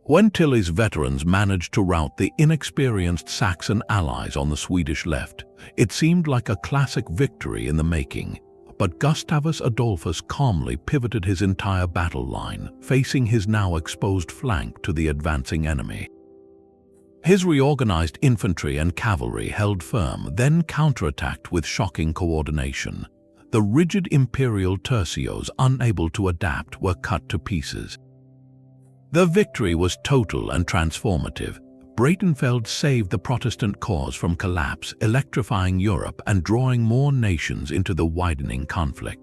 When Tilly's veterans managed to rout the inexperienced Saxon allies on the Swedish left, it seemed like a classic victory in the making. But Gustavus Adolphus calmly pivoted his entire battle line, facing his now exposed flank to the advancing enemy. His reorganized infantry and cavalry held firm, then counterattacked with shocking coordination. The rigid imperial tercios, unable to adapt, were cut to pieces. The victory was total and transformative. Breitenfeld saved the Protestant cause from collapse, electrifying Europe and drawing more nations into the widening conflict.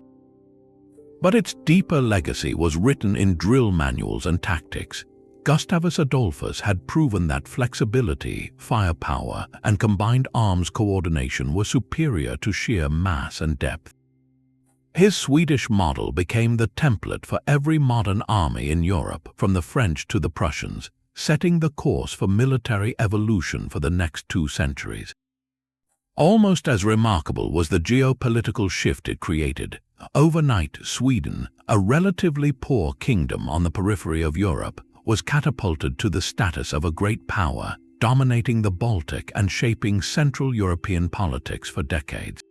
But its deeper legacy was written in drill manuals and tactics. Gustavus Adolphus had proven that flexibility, firepower, and combined arms coordination were superior to sheer mass and depth. His Swedish model became the template for every modern army in Europe, from the French to the Prussians, setting the course for military evolution for the next 2 centuries. Almost as remarkable was the geopolitical shift it created. Overnight, Sweden, a relatively poor kingdom on the periphery of Europe, was catapulted to the status of a great power, dominating the Baltic and shaping Central European politics for decades.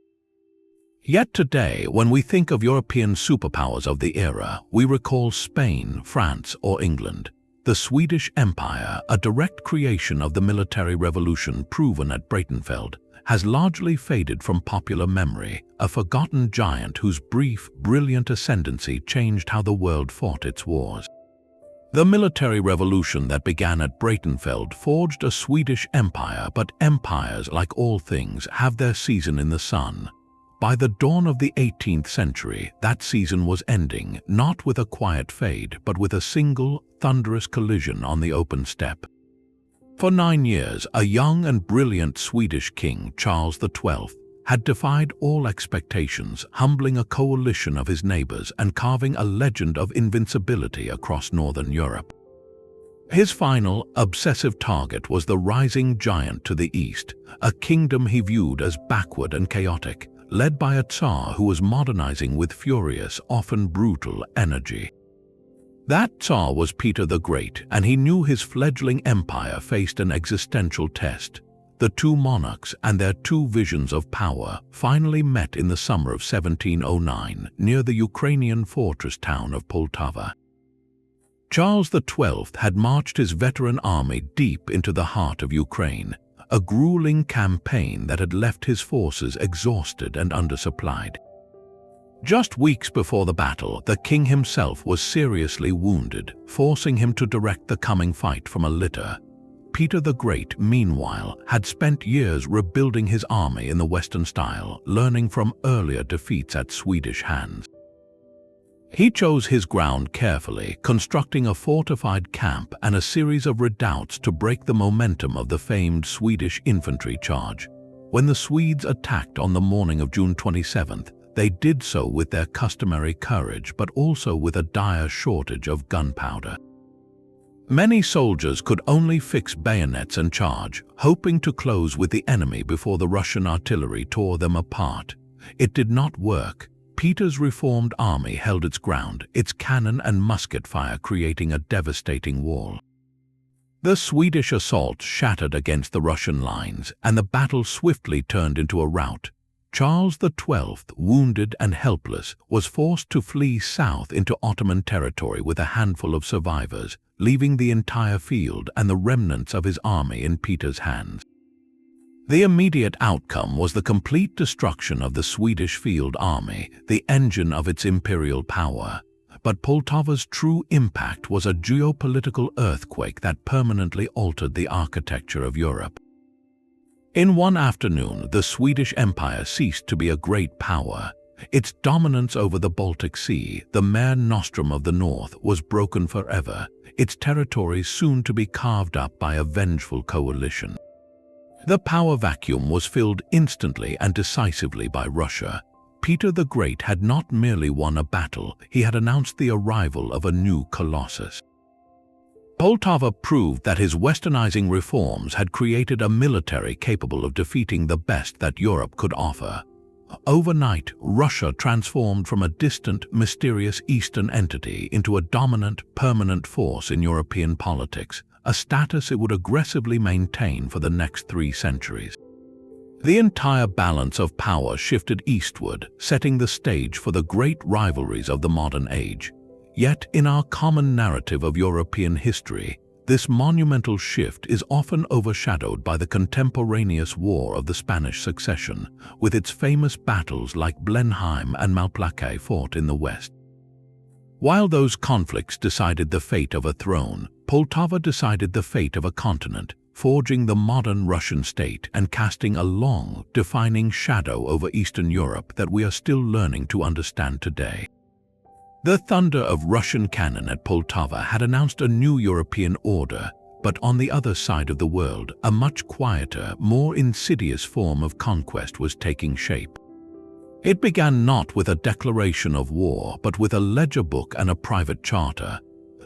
Yet today, when we think of European superpowers of the era, we recall Spain, France, or England. The Swedish Empire, a direct creation of the military revolution proven at Breitenfeld, has largely faded from popular memory, a forgotten giant whose brief, brilliant ascendancy changed how the world fought its wars. The military revolution that began at Breitenfeld forged a Swedish empire, but empires, like all things, have their season in the sun. By the dawn of the 18th century, that season was ending, not with a quiet fade, but with a single, thunderous collision on the open steppe. For 9 years, a young and brilliant Swedish king, Charles XII, had defied all expectations, humbling a coalition of his neighbors and carving a legend of invincibility across northern Europe. His final, obsessive target was the rising giant to the east, a kingdom he viewed as backward and chaotic, led by a Tsar who was modernizing with furious, often brutal energy. That Tsar was Peter the Great, and he knew his fledgling empire faced an existential test. The 2 monarchs and their 2 visions of power finally met in the summer of 1709 near the Ukrainian fortress town of Poltava. Charles XII had marched his veteran army deep into the heart of Ukraine, a grueling campaign that had left his forces exhausted and undersupplied. Just weeks before the battle, the king himself was seriously wounded, forcing him to direct the coming fight from a litter. Peter the Great, meanwhile, had spent years rebuilding his army in the Western style, learning from earlier defeats at Swedish hands. He chose his ground carefully, constructing a fortified camp and a series of redoubts to break the momentum of the famed Swedish infantry charge. When the Swedes attacked on the morning of June 27th, they did so with their customary courage, but also with a dire shortage of gunpowder. Many soldiers could only fix bayonets and charge, hoping to close with the enemy before the Russian artillery tore them apart. It did not work. Peter's reformed army held its ground, its cannon and musket fire creating a devastating wall. The Swedish assault shattered against the Russian lines, and the battle swiftly turned into a rout. Charles XII, wounded and helpless, was forced to flee south into Ottoman territory with a handful of survivors, leaving the entire field and the remnants of his army in Peter's hands. The immediate outcome was the complete destruction of the Swedish field army, the engine of its imperial power. But Poltava's true impact was a geopolitical earthquake that permanently altered the architecture of Europe. In one afternoon, the Swedish Empire ceased to be a great power. Its dominance over the Baltic Sea, the Mare Nostrum of the north, was broken forever, its territories soon to be carved up by a vengeful coalition. The power vacuum was filled instantly and decisively by Russia. Peter the Great had not merely won a battle, he had announced the arrival of a new colossus. Poltava proved that his westernizing reforms had created a military capable of defeating the best that Europe could offer. Overnight, Russia transformed from a distant, mysterious eastern entity into a dominant, permanent force in European politics, a status it would aggressively maintain for the next 3 centuries. The entire balance of power shifted eastward, setting the stage for the great rivalries of the modern age. Yet, in our common narrative of European history, this monumental shift is often overshadowed by the contemporaneous War of the Spanish Succession, with its famous battles like Blenheim and Malplaquet fought in the west. While those conflicts decided the fate of a throne, Poltava decided the fate of a continent, forging the modern Russian state and casting a long, defining shadow over Eastern Europe that we are still learning to understand today. The thunder of Russian cannon at Poltava had announced a new European order, but on the other side of the world, a much quieter, more insidious form of conquest was taking shape. It began not with a declaration of war, but with a ledger book and a private charter.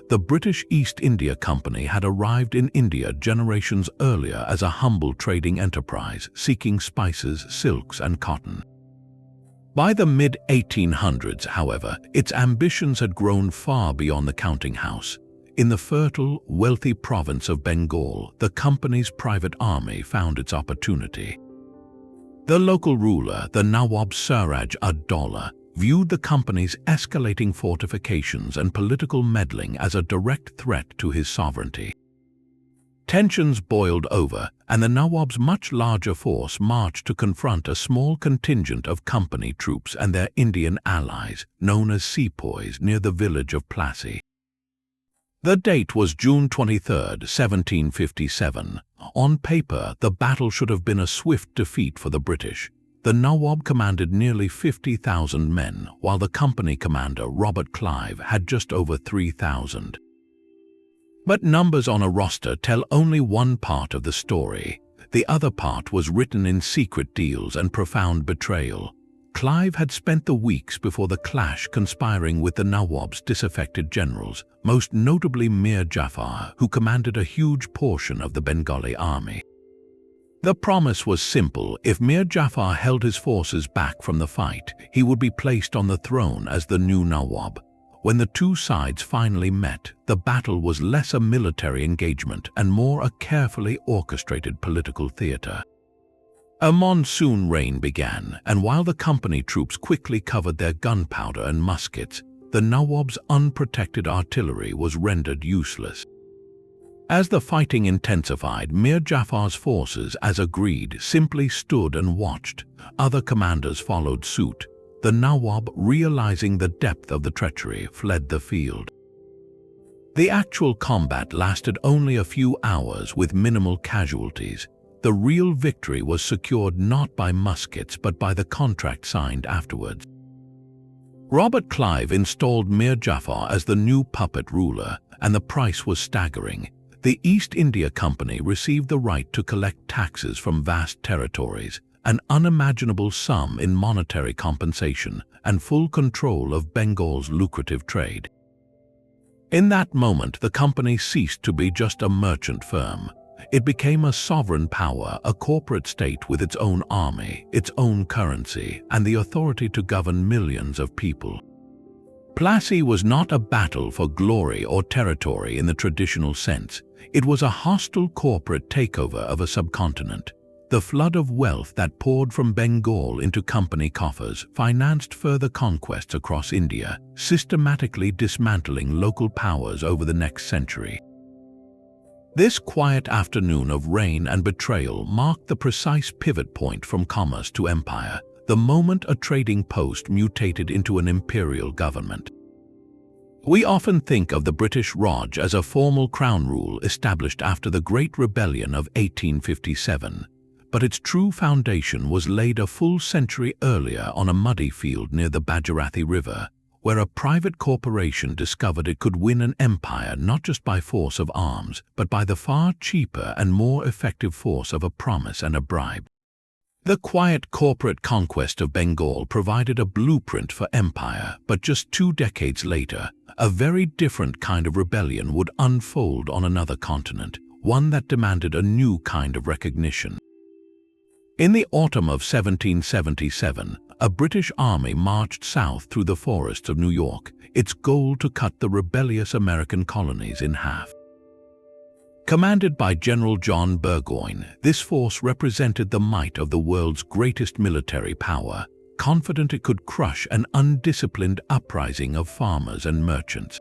The British East India Company had arrived in India generations earlier as a humble trading enterprise, seeking spices, silks, and cotton. By the mid-1800s, however, its ambitions had grown far beyond the counting house. In the fertile, wealthy province of Bengal, the company's private army found its opportunity. The local ruler, the Nawab Siraj ud-Daulah, viewed the company's escalating fortifications and political meddling as a direct threat to his sovereignty. Tensions boiled over, and the Nawab's much larger force marched to confront a small contingent of company troops and their Indian allies, known as sepoys, near the village of Plassey. The date was June 23, 1757. On paper, the battle should have been a swift defeat for the British. The Nawab commanded nearly 50,000 men, while the company commander, Robert Clive, had just over 3,000. But numbers on a roster tell only one part of the story. The other part was written in secret deals and profound betrayal. Clive had spent the weeks before the clash conspiring with the Nawab's disaffected generals, most notably Mir Jafar, who commanded a huge portion of the Bengali army. The promise was simple: if Mir Jafar held his forces back from the fight, he would be placed on the throne as the new Nawab. When the two sides finally met, the battle was less a military engagement and more a carefully orchestrated political theater. A monsoon rain began, and while the company troops quickly covered their gunpowder and muskets, the Nawab's unprotected artillery was rendered useless. As the fighting intensified, Mir Jafar's forces, as agreed, simply stood and watched. Other commanders followed suit. The Nawab, realizing the depth of the treachery, fled the field. The actual combat lasted only a few hours with minimal casualties. The real victory was secured not by muskets but by the contract signed afterwards. Robert Clive installed Mir Jafar as the new puppet ruler, and the price was staggering. The East India Company received the right to collect taxes from vast territories, an unimaginable sum in monetary compensation, and full control of Bengal's lucrative trade. In that moment, the company ceased to be just a merchant firm. It became a sovereign power, a corporate state with its own army, its own currency, and the authority to govern millions of people. Plassey was not a battle for glory or territory in the traditional sense. It was a hostile corporate takeover of a subcontinent. The flood of wealth that poured from Bengal into company coffers financed further conquests across India, systematically dismantling local powers over the next century. This quiet afternoon of rain and betrayal marked the precise pivot point from commerce to empire, the moment a trading post mutated into an imperial government. We often think of the British Raj as a formal crown rule established after the Great Rebellion of 1857. But its true foundation was laid a full century earlier on a muddy field near the Bhagirathi River, where a private corporation discovered it could win an empire not just by force of arms, but by the far cheaper and more effective force of a promise and a bribe. The quiet corporate conquest of Bengal provided a blueprint for empire, but just 2 decades later, a very different kind of rebellion would unfold on another continent, one that demanded a new kind of recognition. In the autumn of 1777, a British army marched south through the forests of New York, its goal to cut the rebellious American colonies in half. Commanded by General John Burgoyne, this force represented the might of the world's greatest military power, confident it could crush an undisciplined uprising of farmers and merchants.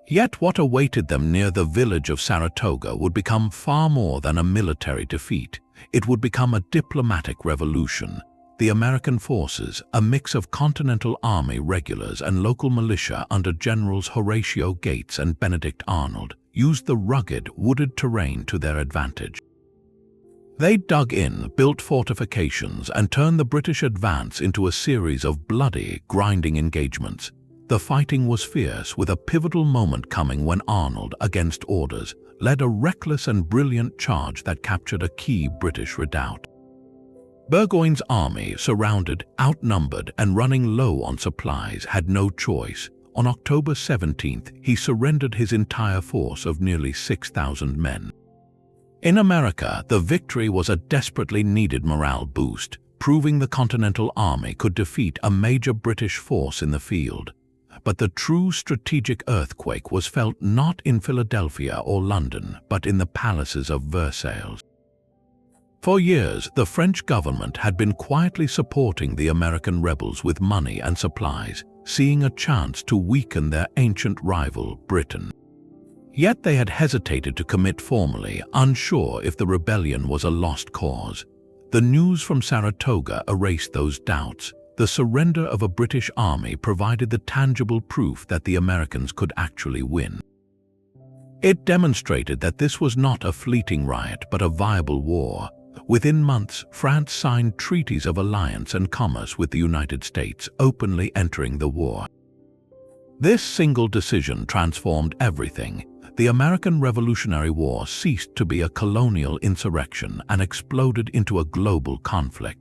Yet what awaited them near the village of Saratoga would become far more than a military defeat. It would become a diplomatic revolution. The American forces, a mix of Continental Army regulars and local militia under Generals Horatio Gates and Benedict Arnold, used the rugged, wooded terrain to their advantage. They dug in, built fortifications, and turned the British advance into a series of bloody, grinding engagements. The fighting was fierce, with a pivotal moment coming when Arnold, against orders, led a reckless and brilliant charge that captured a key British redoubt. Burgoyne's army, surrounded, outnumbered, and running low on supplies, had no choice. On October 17th, he surrendered his entire force of nearly 6,000 men. In America, the victory was a desperately needed morale boost, proving the Continental Army could defeat a major British force in the field. But the true strategic earthquake was felt not in Philadelphia or London, but in the palaces of Versailles. For years, the French government had been quietly supporting the American rebels with money and supplies, seeing a chance to weaken their ancient rival, Britain. Yet they had hesitated to commit formally, unsure if the rebellion was a lost cause. The news from Saratoga erased those doubts. The surrender of a British army provided the tangible proof that the Americans could actually win. It demonstrated that this was not a fleeting riot but a viable war. Within months, France signed treaties of alliance and commerce with the United States, openly entering the war. This single decision transformed everything. The American Revolutionary War ceased to be a colonial insurrection and exploded into a global conflict.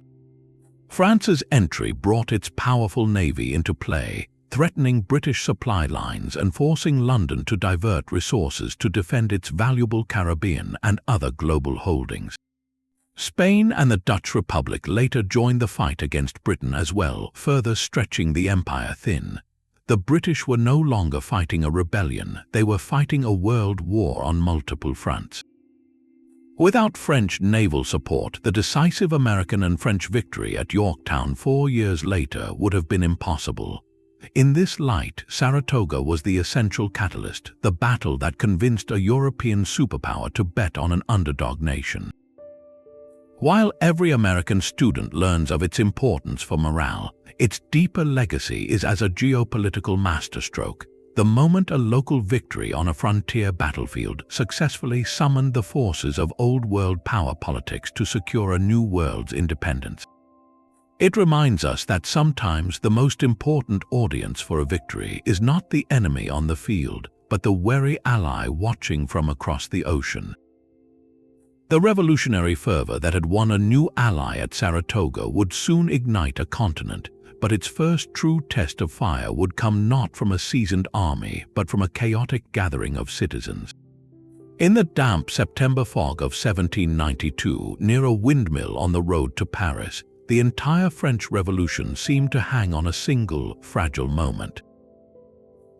France's entry brought its powerful navy into play, threatening British supply lines and forcing London to divert resources to defend its valuable Caribbean and other global holdings. Spain and the Dutch Republic later joined the fight against Britain as well, further stretching the empire thin. The British were no longer fighting a rebellion, they were fighting a world war on multiple fronts. Without French naval support, the decisive American and French victory at Yorktown 4 years later would have been impossible. In this light, Saratoga was the essential catalyst, the battle that convinced a European superpower to bet on an underdog nation. While every American student learns of its importance for morale, its deeper legacy is as a geopolitical masterstroke. The moment a local victory on a frontier battlefield successfully summoned the forces of old-world power politics to secure a new world's independence. It reminds us that sometimes the most important audience for a victory is not the enemy on the field, but the wary ally watching from across the ocean. The revolutionary fervor that had won a new ally at Saratoga would soon ignite a continent, but its first true test of fire would come not from a seasoned army, but from a chaotic gathering of citizens. In the damp September fog of 1792, near a windmill on the road to Paris, the entire French Revolution seemed to hang on a single, fragile moment.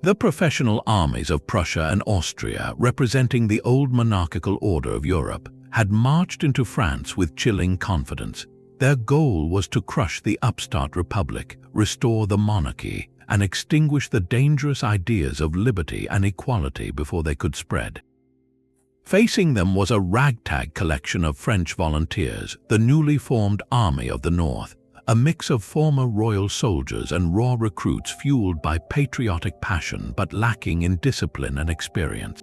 The professional armies of Prussia and Austria, representing the old monarchical order of Europe, had marched into France with chilling confidence. Their goal was to crush the upstart republic, restore the monarchy, and extinguish the dangerous ideas of liberty and equality before they could spread. Facing them was a ragtag collection of French volunteers, the newly formed Army of the North, a mix of former royal soldiers and raw recruits fueled by patriotic passion but lacking in discipline and experience.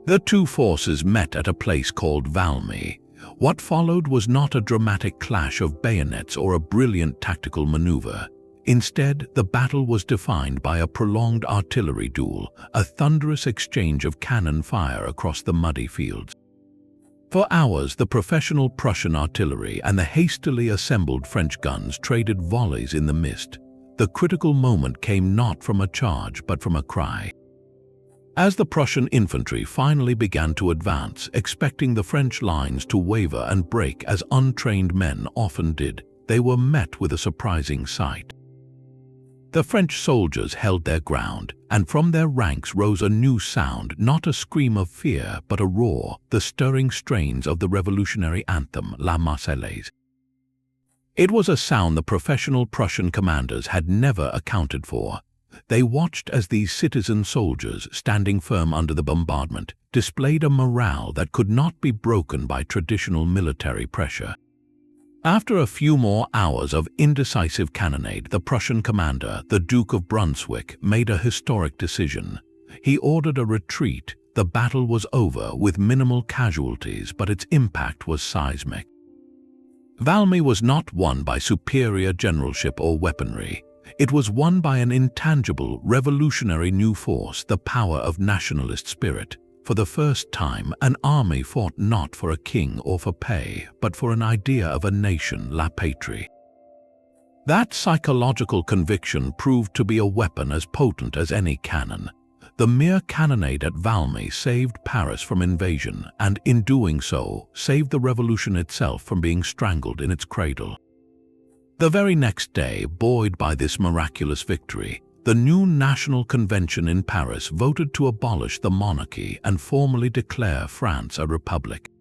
The two forces met at a place called Valmy. What followed was not a dramatic clash of bayonets or a brilliant tactical maneuver. Instead, the battle was defined by a prolonged artillery duel, a thunderous exchange of cannon fire across the muddy fields. For hours, the professional Prussian artillery and the hastily assembled French guns traded volleys in the mist. The critical moment came not from a charge, but from a cry. As the Prussian infantry finally began to advance, expecting the French lines to waver and break as untrained men often did, they were met with a surprising sight. The French soldiers held their ground, and from their ranks rose a new sound, not a scream of fear, but a roar, the stirring strains of the revolutionary anthem, La Marseillaise. It was a sound the professional Prussian commanders had never accounted for. They watched as these citizen soldiers, standing firm under the bombardment, displayed a morale that could not be broken by traditional military pressure. After a few more hours of indecisive cannonade, the Prussian commander, the Duke of Brunswick, made a historic decision. He ordered a retreat. the battle was over with minimal casualties, but its impact was seismic. Valmy was not won by superior generalship or weaponry. It was won by an intangible, revolutionary new force, the power of nationalist spirit. For the first time, an army fought not for a king or for pay, but for an idea of a nation, la patrie. That psychological conviction proved to be a weapon as potent as any cannon. The mere cannonade at Valmy saved Paris from invasion, and in doing so, saved the revolution itself from being strangled in its cradle. The very next day, buoyed by this miraculous victory, the new National Convention in Paris voted to abolish the monarchy and formally declare France a republic.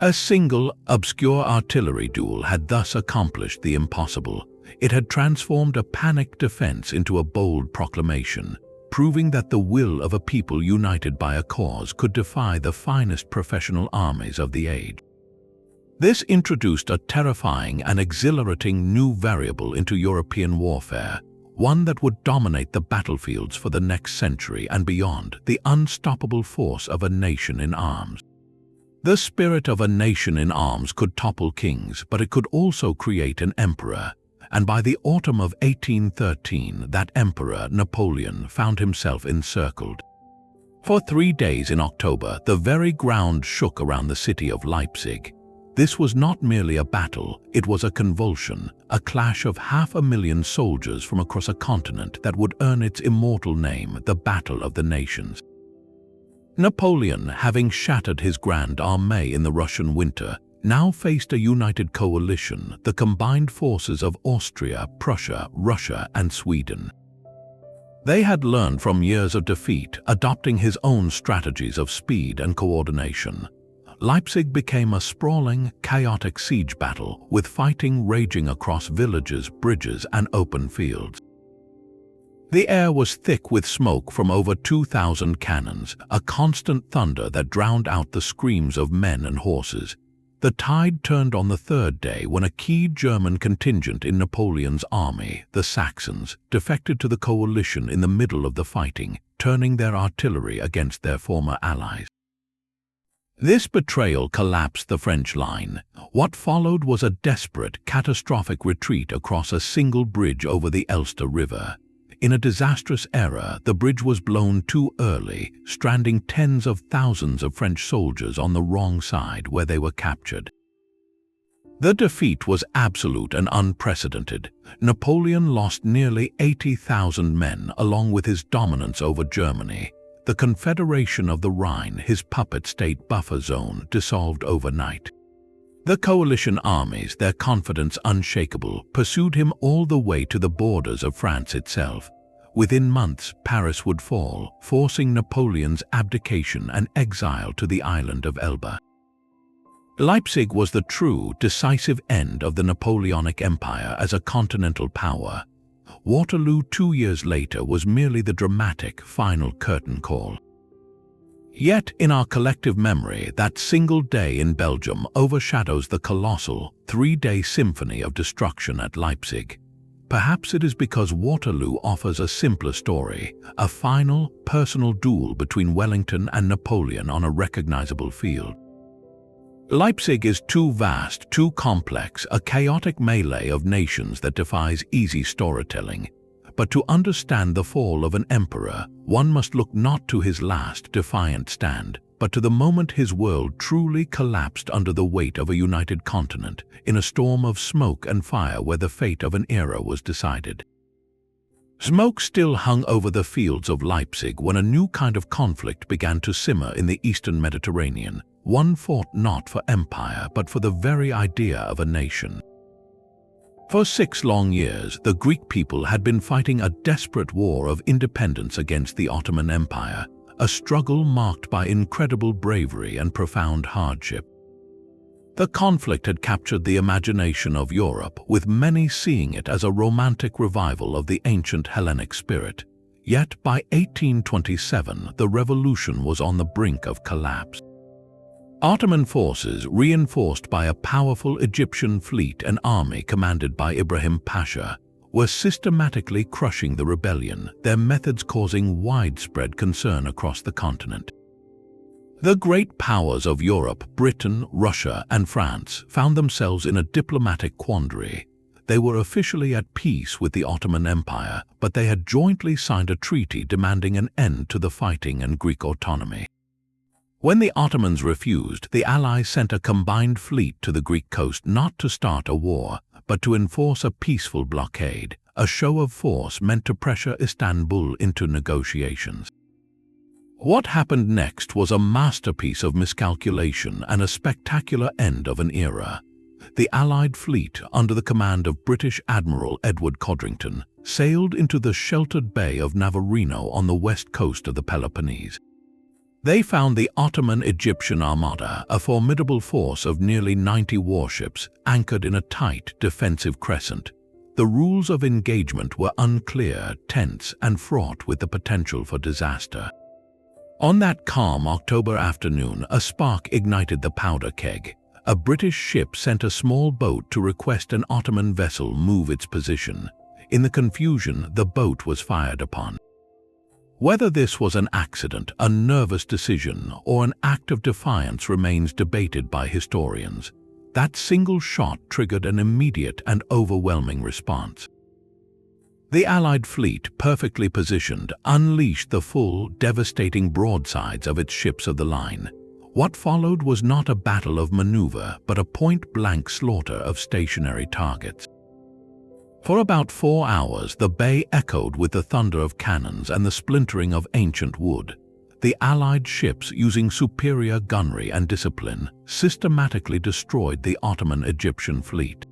A single, obscure artillery duel had thus accomplished the impossible. It had transformed a panicked defense into a bold proclamation, proving that the will of a people united by a cause could defy the finest professional armies of the age. This introduced a terrifying and exhilarating new variable into European warfare, one that would dominate the battlefields for the next century and beyond: the unstoppable force of a nation in arms. The spirit of a nation in arms could topple kings, but it could also create an emperor. And by the autumn of 1813, that emperor, Napoleon, found himself encircled. For 3 days in October, the very ground shook around the city of Leipzig. This was not merely a battle, it was a convulsion, a clash of 500,000 soldiers from across a continent that would earn its immortal name, the Battle of the Nations. Napoleon, having shattered his Grande Armée in the Russian winter, now faced a united coalition, the combined forces of Austria, Prussia, Russia, and Sweden. They had learned from years of defeat, adopting his own strategies of speed and coordination. Leipzig became a sprawling, chaotic siege battle, with fighting raging across villages, bridges, and open fields. The air was thick with smoke from over 2,000 cannons, a constant thunder that drowned out the screams of men and horses. The tide turned on the third day when a key German contingent in Napoleon's army, the Saxons, defected to the coalition in the middle of the fighting, turning their artillery against their former allies. This betrayal collapsed the French line. What followed was a desperate, catastrophic retreat across a single bridge over the Elster River. In a disastrous error, the bridge was blown too early, stranding tens of thousands of French soldiers on the wrong side where they were captured. The defeat was absolute and unprecedented. Napoleon lost nearly 80,000 men along with his dominance over Germany. The Confederation of the Rhine, his puppet state buffer zone, dissolved overnight. The coalition armies, their confidence unshakable, pursued him all the way to the borders of France itself. Within months, Paris would fall, forcing Napoleon's abdication and exile to the island of Elba. Leipzig was the true, decisive end of the Napoleonic Empire as a continental power. Waterloo 2 years later was merely the dramatic, final curtain call. Yet, in our collective memory, that single day in Belgium overshadows the colossal, 3-day symphony of destruction at Leipzig. Perhaps it is because Waterloo offers a simpler story, a final, personal duel between Wellington and Napoleon on a recognizable field. Leipzig is too vast, too complex, a chaotic melee of nations that defies easy storytelling. But to understand the fall of an emperor, one must look not to his last defiant stand, but to the moment his world truly collapsed under the weight of a united continent, in a storm of smoke and fire where the fate of an era was decided. Smoke still hung over the fields of Leipzig when a new kind of conflict began to simmer in the eastern Mediterranean. One fought not for empire, but for the very idea of a nation. For 6 long years, the Greek people had been fighting a desperate war of independence against the Ottoman Empire, a struggle marked by incredible bravery and profound hardship. The conflict had captured the imagination of Europe, with many seeing it as a romantic revival of the ancient Hellenic spirit. Yet by 1827, the revolution was on the brink of collapse. Ottoman forces, reinforced by a powerful Egyptian fleet and army commanded by Ibrahim Pasha, were systematically crushing the rebellion, their methods causing widespread concern across the continent. The great powers of Europe, Britain, Russia, and France, found themselves in a diplomatic quandary. They were officially at peace with the Ottoman Empire, but they had jointly signed a treaty demanding an end to the fighting and Greek autonomy. When the Ottomans refused, the Allies sent a combined fleet to the Greek coast not to start a war, but to enforce a peaceful blockade, a show of force meant to pressure Istanbul into negotiations. What happened next was a masterpiece of miscalculation and a spectacular end of an era. The Allied fleet, under the command of British Admiral Edward Codrington, sailed into the sheltered bay of Navarino on the west coast of the Peloponnese. They found the Ottoman-Egyptian Armada, a formidable force of nearly 90 warships, anchored in a tight defensive crescent. The rules of engagement were unclear, tense, and fraught with the potential for disaster. On that calm October afternoon, a spark ignited the powder keg. A British ship sent a small boat to request an Ottoman vessel move its position. In the confusion, the boat was fired upon. Whether this was an accident, a nervous decision, or an act of defiance remains debated by historians. That single shot triggered an immediate and overwhelming response. The Allied fleet, perfectly positioned, unleashed the full, devastating broadsides of its ships of the line. What followed was not a battle of maneuver, but a point-blank slaughter of stationary targets. For about 4 hours, the bay echoed with the thunder of cannons and the splintering of ancient wood. The Allied ships, using superior gunnery and discipline, systematically destroyed the Ottoman-Egyptian fleet.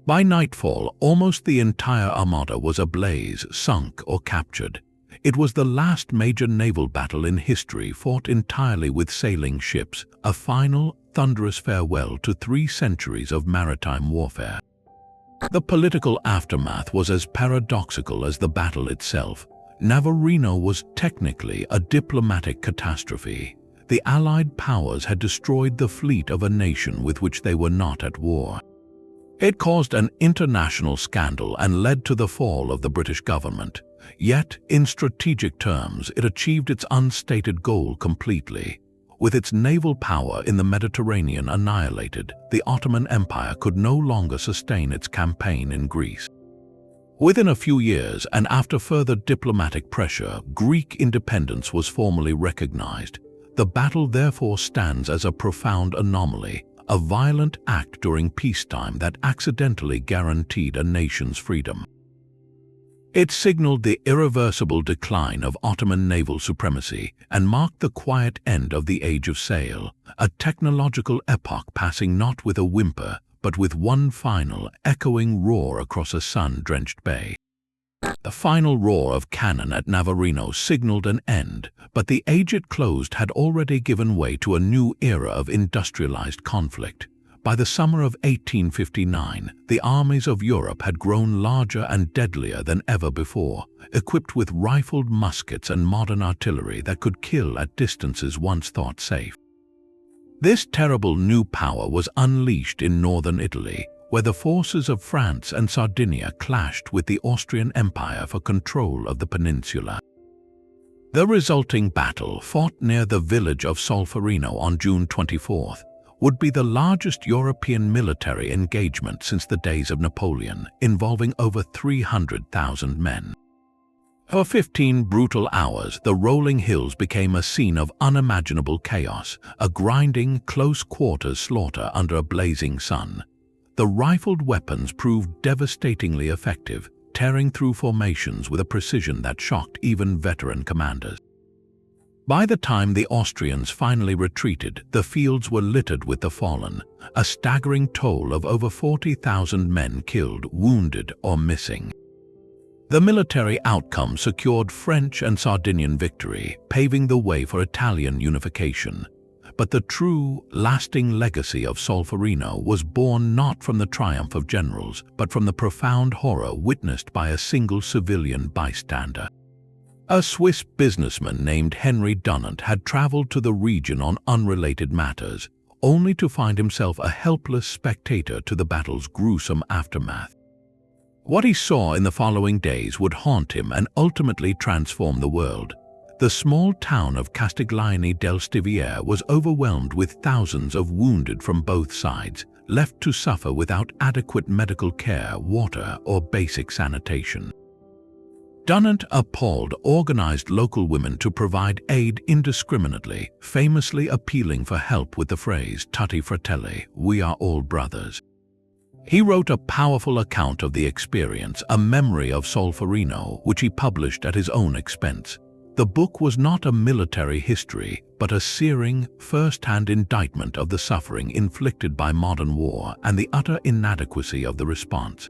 By nightfall, almost the entire armada was ablaze, sunk, or captured. It was the last major naval battle in history fought entirely with sailing ships, a final, thunderous farewell to 3 centuries of maritime warfare. The political aftermath was as paradoxical as the battle itself. Navarino was technically a diplomatic catastrophe. The Allied powers had destroyed the fleet of a nation with which they were not at war. It caused an international scandal and led to the fall of the British government. Yet, in strategic terms, it achieved its unstated goal completely. With its naval power in the Mediterranean annihilated, the Ottoman Empire could no longer sustain its campaign in Greece. Within a few years, and after further diplomatic pressure, Greek independence was formally recognized. The battle therefore stands as a profound anomaly, a violent act during peacetime that accidentally guaranteed a nation's freedom. It signaled the irreversible decline of Ottoman naval supremacy and marked the quiet end of the Age of Sail, a technological epoch passing not with a whimper, but with one final, echoing roar across a sun-drenched bay. The final roar of cannon at Navarino signaled an end, but the age it closed had already given way to a new era of industrialized conflict. By the summer of 1859, the armies of Europe had grown larger and deadlier than ever before, equipped with rifled muskets and modern artillery that could kill at distances once thought safe. This terrible new power was unleashed in northern Italy, where the forces of France and Sardinia clashed with the Austrian Empire for control of the peninsula. The resulting battle, fought near the village of Solferino on June 24th, would be the largest European military engagement since the days of Napoleon, involving over 300,000 men. For 15 brutal hours, the rolling hills became a scene of unimaginable chaos, a grinding, close-quarters slaughter under a blazing sun. The rifled weapons proved devastatingly effective, tearing through formations with a precision that shocked even veteran commanders. By the time the Austrians finally retreated, the fields were littered with the fallen, a staggering toll of over 40,000 men killed, wounded, or missing. The military outcome secured French and Sardinian victory, paving the way for Italian unification. But the true, lasting legacy of Solferino was born not from the triumph of generals, but from the profound horror witnessed by a single civilian bystander. A Swiss businessman named Henry Dunant had traveled to the region on unrelated matters, only to find himself a helpless spectator to the battle's gruesome aftermath. What he saw in the following days would haunt him and ultimately transform the world. the small town of Castiglione del Stiviere was overwhelmed with thousands of wounded from both sides, left to suffer without adequate medical care, water, or basic sanitation. Dunant, appalled, organized local women to provide aid indiscriminately, famously appealing for help with the phrase "Tutti fratelli," "we are all brothers." He wrote a powerful account of the experience, a memory of Solferino, which he published at his own expense. The book was not a military history, but a searing, first-hand indictment of the suffering inflicted by modern war and the utter inadequacy of the response.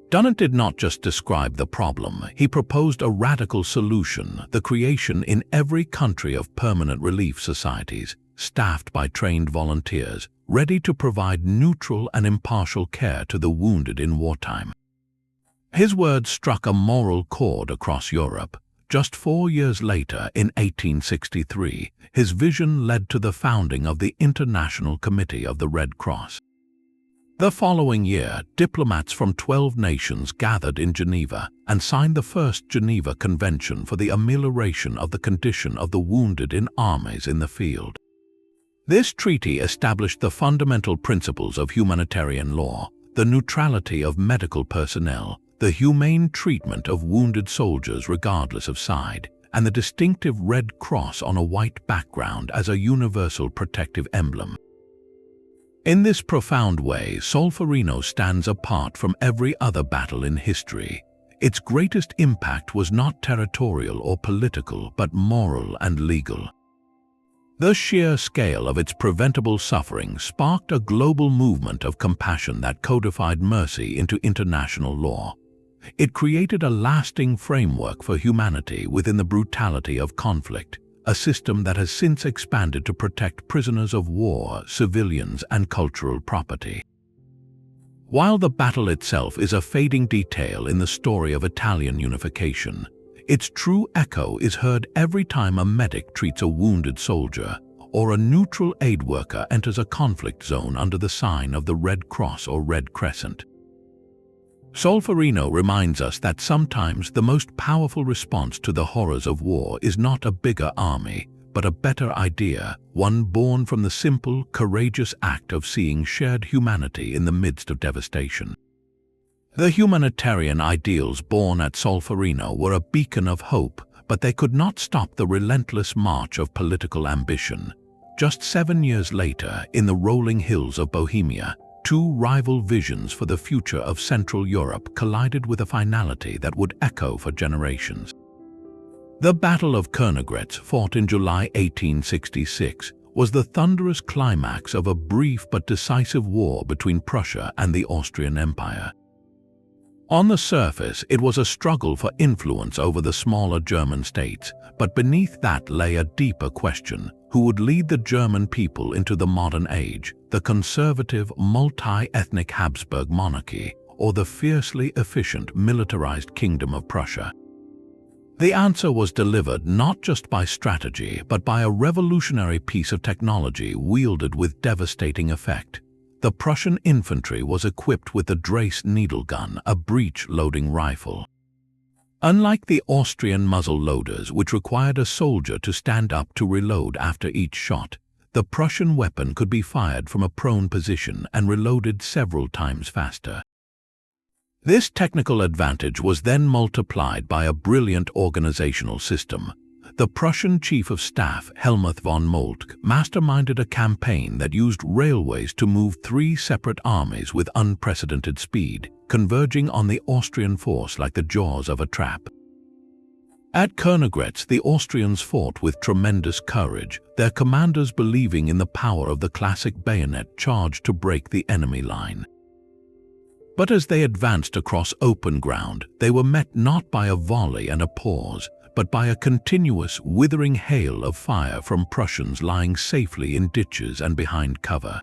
Dunant did not just describe the problem, he proposed a radical solution: the creation in every country of permanent relief societies, staffed by trained volunteers, ready to provide neutral and impartial care to the wounded in wartime. His words struck a moral chord across Europe. Just 4 years later, in 1863, his vision led to the founding of the International Committee of the Red Cross. The following year, diplomats from 12 nations gathered in Geneva and signed the First Geneva Convention for the amelioration of the condition of the wounded in armies in the field. This treaty established the fundamental principles of humanitarian law, the neutrality of medical personnel, the humane treatment of wounded soldiers regardless of side, and the distinctive red cross on a white background as a universal protective emblem. In this profound way, Solferino stands apart from every other battle in history. Its greatest impact was not territorial or political, but moral and legal. The sheer scale of its preventable suffering sparked a global movement of compassion that codified mercy into international law. It created a lasting framework for humanity within the brutality of conflict, a system that has since expanded to protect prisoners of war, civilians, and cultural property. While the battle itself is a fading detail in the story of Italian unification, its true echo is heard every time a medic treats a wounded soldier or a neutral aid worker enters a conflict zone under the sign of the Red Cross or Red Crescent. Solferino reminds us that sometimes the most powerful response to the horrors of war is not a bigger army, but a better idea, one born from the simple, courageous act of seeing shared humanity in the midst of devastation. The humanitarian ideals born at Solferino were a beacon of hope, but they could not stop the relentless march of political ambition. Just 7 years later, in the rolling hills of Bohemia, two rival visions for the future of Central Europe collided with a finality that would echo for generations. The Battle of Königgrätz, fought in July 1866, was the thunderous climax of a brief but decisive war between Prussia and the Austrian Empire. On the surface, it was a struggle for influence over the smaller German states, but beneath that lay a deeper question: who would lead the German people into the modern age, the conservative, multi-ethnic Habsburg monarchy, or the fiercely efficient, militarized Kingdom of Prussia? The answer was delivered not just by strategy, but by a revolutionary piece of technology wielded with devastating effect. The Prussian infantry was equipped with the Drace needle gun, a breech-loading rifle. Unlike the Austrian muzzle loaders, which required a soldier to stand up to reload after each shot, the Prussian weapon could be fired from a prone position and reloaded several times faster. This technical advantage was then multiplied by a brilliant organizational system. The Prussian Chief of Staff, Helmuth von Moltke, masterminded a campaign that used railways to move 3 separate armies with unprecedented speed, converging on the Austrian force like the jaws of a trap. At Königgrätz, the Austrians fought with tremendous courage, their commanders believing in the power of the classic bayonet charge to break the enemy line. But as they advanced across open ground, they were met not by a volley and a pause, but by a continuous, withering hail of fire from Prussians lying safely in ditches and behind cover.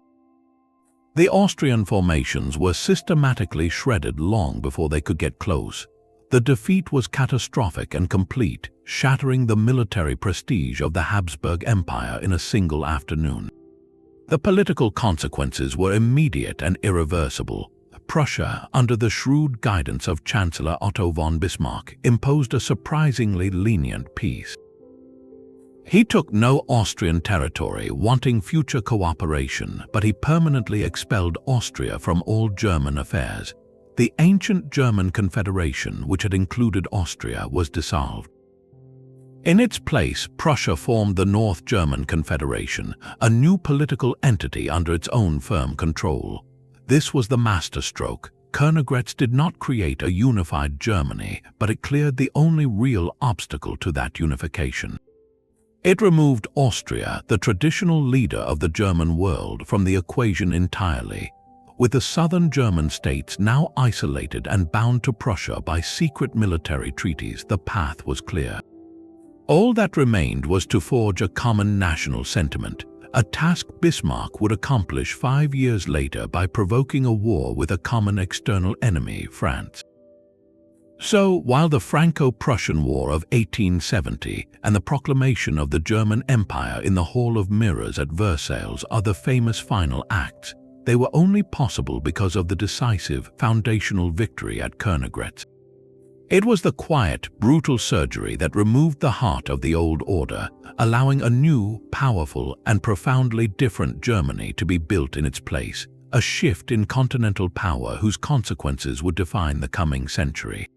The Austrian formations were systematically shredded long before they could get close. The defeat was catastrophic and complete, shattering the military prestige of the Habsburg Empire in a single afternoon. The political consequences were immediate and irreversible. Prussia, under the shrewd guidance of Chancellor Otto von Bismarck, imposed a surprisingly lenient peace. He took no Austrian territory, wanting future cooperation, but he permanently expelled Austria from all German affairs. The ancient German Confederation, which had included Austria, was dissolved. In its place, Prussia formed the North German Confederation, a new political entity under its own firm control. This was the masterstroke. Königgrätz did not create a unified Germany, but it cleared the only real obstacle to that unification. It removed Austria, the traditional leader of the German world, from the equation entirely. With the southern German states now isolated and bound to Prussia by secret military treaties, the path was clear. All that remained was to forge a common national sentiment, a task Bismarck would accomplish 5 years later by provoking a war with a common external enemy, France. So, while the Franco-Prussian War of 1870 and the proclamation of the German Empire in the Hall of Mirrors at Versailles are the famous final acts, they were only possible because of the decisive, foundational victory at Königgrätz. It was the quiet, brutal surgery that removed the heart of the old order, allowing a new, powerful, and profoundly different Germany to be built in its place, a shift in continental power whose consequences would define the coming century.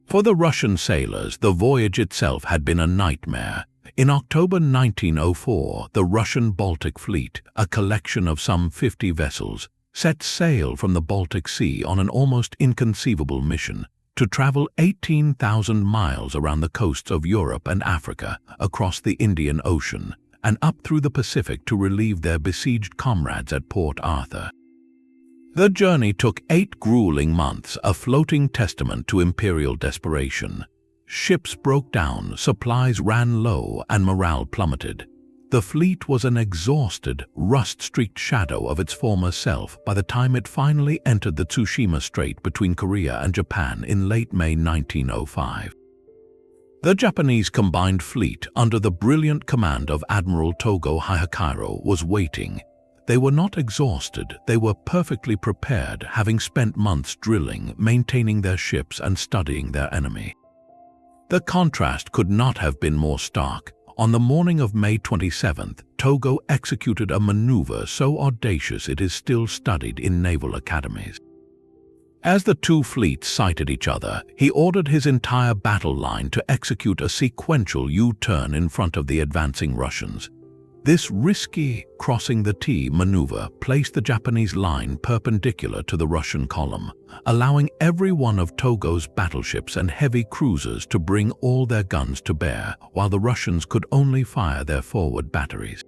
For the Russian sailors, the voyage itself had been a nightmare. In October 1904, the Russian Baltic Fleet, a collection of some 50 vessels, set sail from the Baltic Sea on an almost inconceivable mission to travel 18,000 miles around the coasts of Europe and Africa, across the Indian Ocean, and up through the Pacific to relieve their besieged comrades at Port Arthur. The journey took 8 grueling months, a floating testament to imperial desperation. Ships broke down, supplies ran low, and morale plummeted. The fleet was an exhausted, rust-streaked shadow of its former self by the time it finally entered the Tsushima Strait between Korea and Japan in late May 1905. The Japanese combined fleet, under the brilliant command of Admiral Togo Hihikaro, was waiting. They were not exhausted, they were perfectly prepared, having spent months drilling, maintaining their ships, and studying their enemy. The contrast could not have been more stark. On the morning of May 27th, Togo executed a maneuver so audacious it is still studied in naval academies. As the two fleets sighted each other, he ordered his entire battle line to execute a sequential U-turn in front of the advancing Russians. This risky crossing the T maneuver placed the Japanese line perpendicular to the Russian column, allowing every one of Togo's battleships and heavy cruisers to bring all their guns to bear, while the Russians could only fire their forward batteries.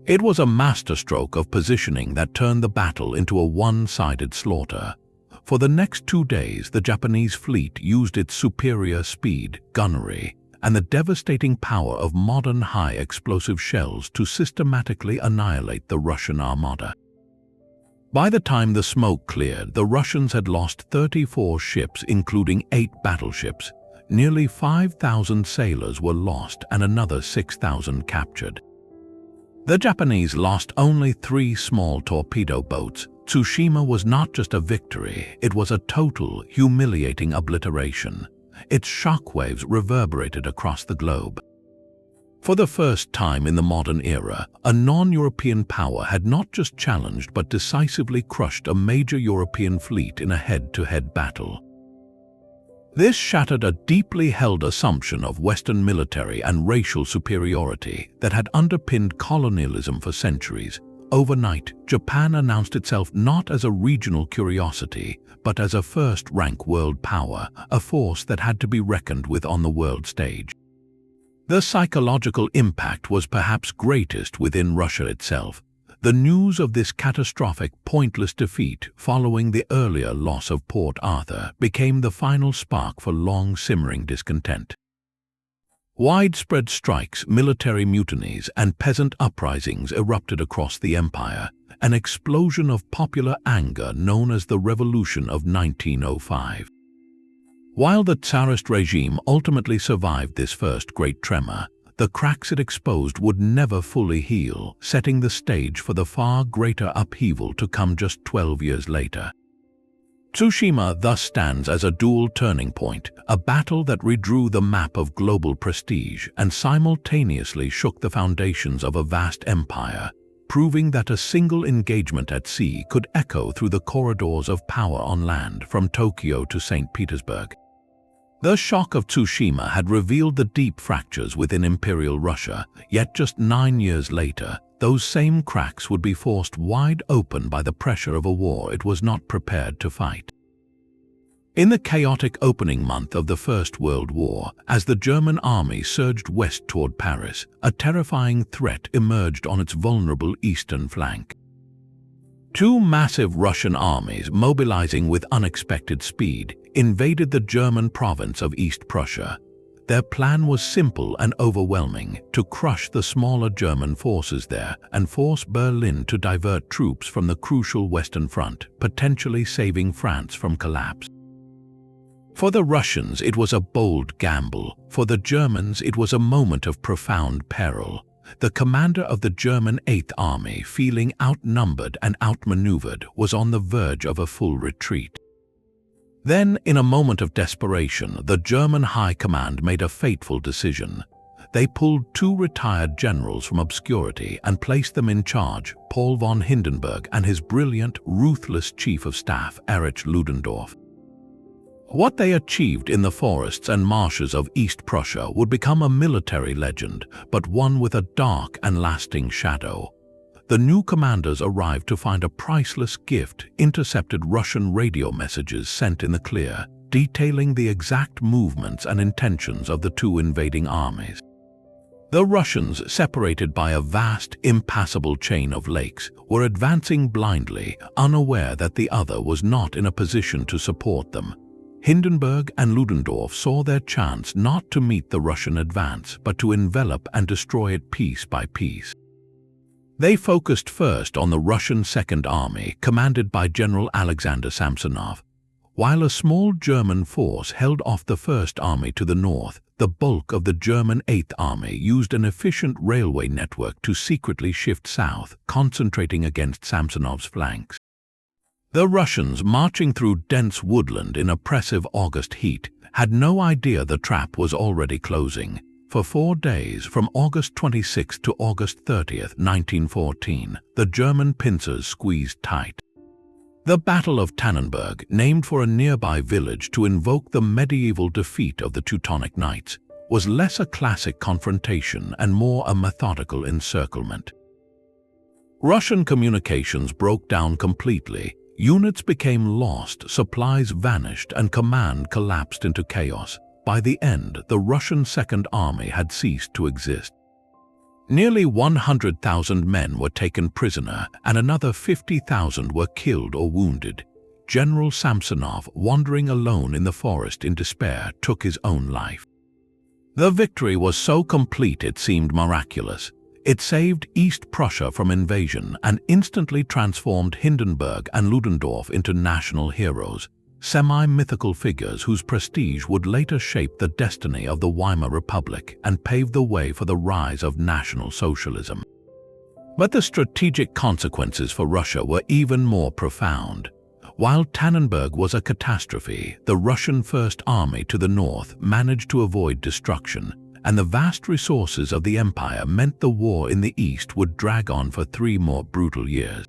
It was a masterstroke of positioning that turned the battle into a one-sided slaughter. For the next 2 days, the Japanese fleet used its superior speed, gunnery, and the devastating power of modern high-explosive shells to systematically annihilate the Russian armada. By the time the smoke cleared, the Russians had lost 34 ships, including 8 battleships. Nearly 5,000 sailors were lost and another 6,000 captured. The Japanese lost only 3 small torpedo boats. Tsushima was not just a victory, it was a total, humiliating obliteration. Its shockwaves reverberated across the globe. For the first time in the modern era, a non-European power had not just challenged but decisively crushed a major European fleet in a head-to-head battle. This shattered a deeply held assumption of Western military and racial superiority that had underpinned colonialism for centuries. Overnight, Japan announced itself not as a regional curiosity, but as a first-rank world power, a force that had to be reckoned with on the world stage. The psychological impact was perhaps greatest within Russia itself. The news of this catastrophic, pointless defeat following the earlier loss of Port Arthur became the final spark for long-simmering discontent. Widespread strikes, military mutinies, and peasant uprisings erupted across the empire, an explosion of popular anger known as the Revolution of 1905. While the Tsarist regime ultimately survived this first great tremor, the cracks it exposed would never fully heal, setting the stage for the far greater upheaval to come just 12 years later. Tsushima thus stands as a dual turning point, a battle that redrew the map of global prestige and simultaneously shook the foundations of a vast empire, proving that a single engagement at sea could echo through the corridors of power on land from Tokyo to St. Petersburg. The shock of Tsushima had revealed the deep fractures within Imperial Russia, yet just 9 years later, those same cracks would be forced wide open by the pressure of a war it was not prepared to fight. In the chaotic opening month of the First World War, as the German army surged west toward Paris, a terrifying threat emerged on its vulnerable eastern flank. Two massive Russian armies, mobilizing with unexpected speed, invaded the German province of East Prussia. Their plan was simple and overwhelming: to crush the smaller German forces there and force Berlin to divert troops from the crucial Western Front, potentially saving France from collapse. For the Russians, it was a bold gamble. For the Germans, it was a moment of profound peril. The commander of the German Eighth Army, feeling outnumbered and outmaneuvered, was on the verge of a full retreat. Then, in a moment of desperation, the German High Command made a fateful decision. They pulled two retired generals from obscurity and placed them in charge, Paul von Hindenburg and his brilliant, ruthless chief of staff, Erich Ludendorff. What they achieved in the forests and marshes of East Prussia would become a military legend, but one with a dark and lasting shadow. The new commanders arrived to find a priceless gift: intercepted Russian radio messages sent in the clear, detailing the exact movements and intentions of the two invading armies. The Russians, separated by a vast, impassable chain of lakes, were advancing blindly, unaware that the other was not in a position to support them. Hindenburg and Ludendorff saw their chance not to meet the Russian advance, but to envelop and destroy it piece by piece. They focused first on the Russian Second Army, commanded by General Alexander Samsonov. While a small German force held off the First Army to the north, the bulk of the German Eighth Army used an efficient railway network to secretly shift south, concentrating against Samsonov's flanks. The Russians, marching through dense woodland in oppressive August heat, had no idea the trap was already closing. For 4 days, from August 26 to August 30, 1914, the German pincers squeezed tight. The Battle of Tannenberg, named for a nearby village to invoke the medieval defeat of the Teutonic Knights, was less a classic confrontation and more a methodical encirclement. Russian communications broke down completely. Units became lost, supplies vanished, and command collapsed into chaos. By the end, the Russian Second Army had ceased to exist. Nearly 100,000 men were taken prisoner, and another 50,000 were killed or wounded. General Samsonov, wandering alone in the forest in despair, took his own life. The victory was so complete it seemed miraculous. It saved East Prussia from invasion and instantly transformed Hindenburg and Ludendorff into national heroes, semi-mythical figures whose prestige would later shape the destiny of the Weimar Republic and pave the way for the rise of National Socialism. But the strategic consequences for Russia were even more profound. While Tannenberg was a catastrophe, the Russian First Army to the north managed to avoid destruction, and the vast resources of the empire meant the war in the east would drag on for 3 more brutal years.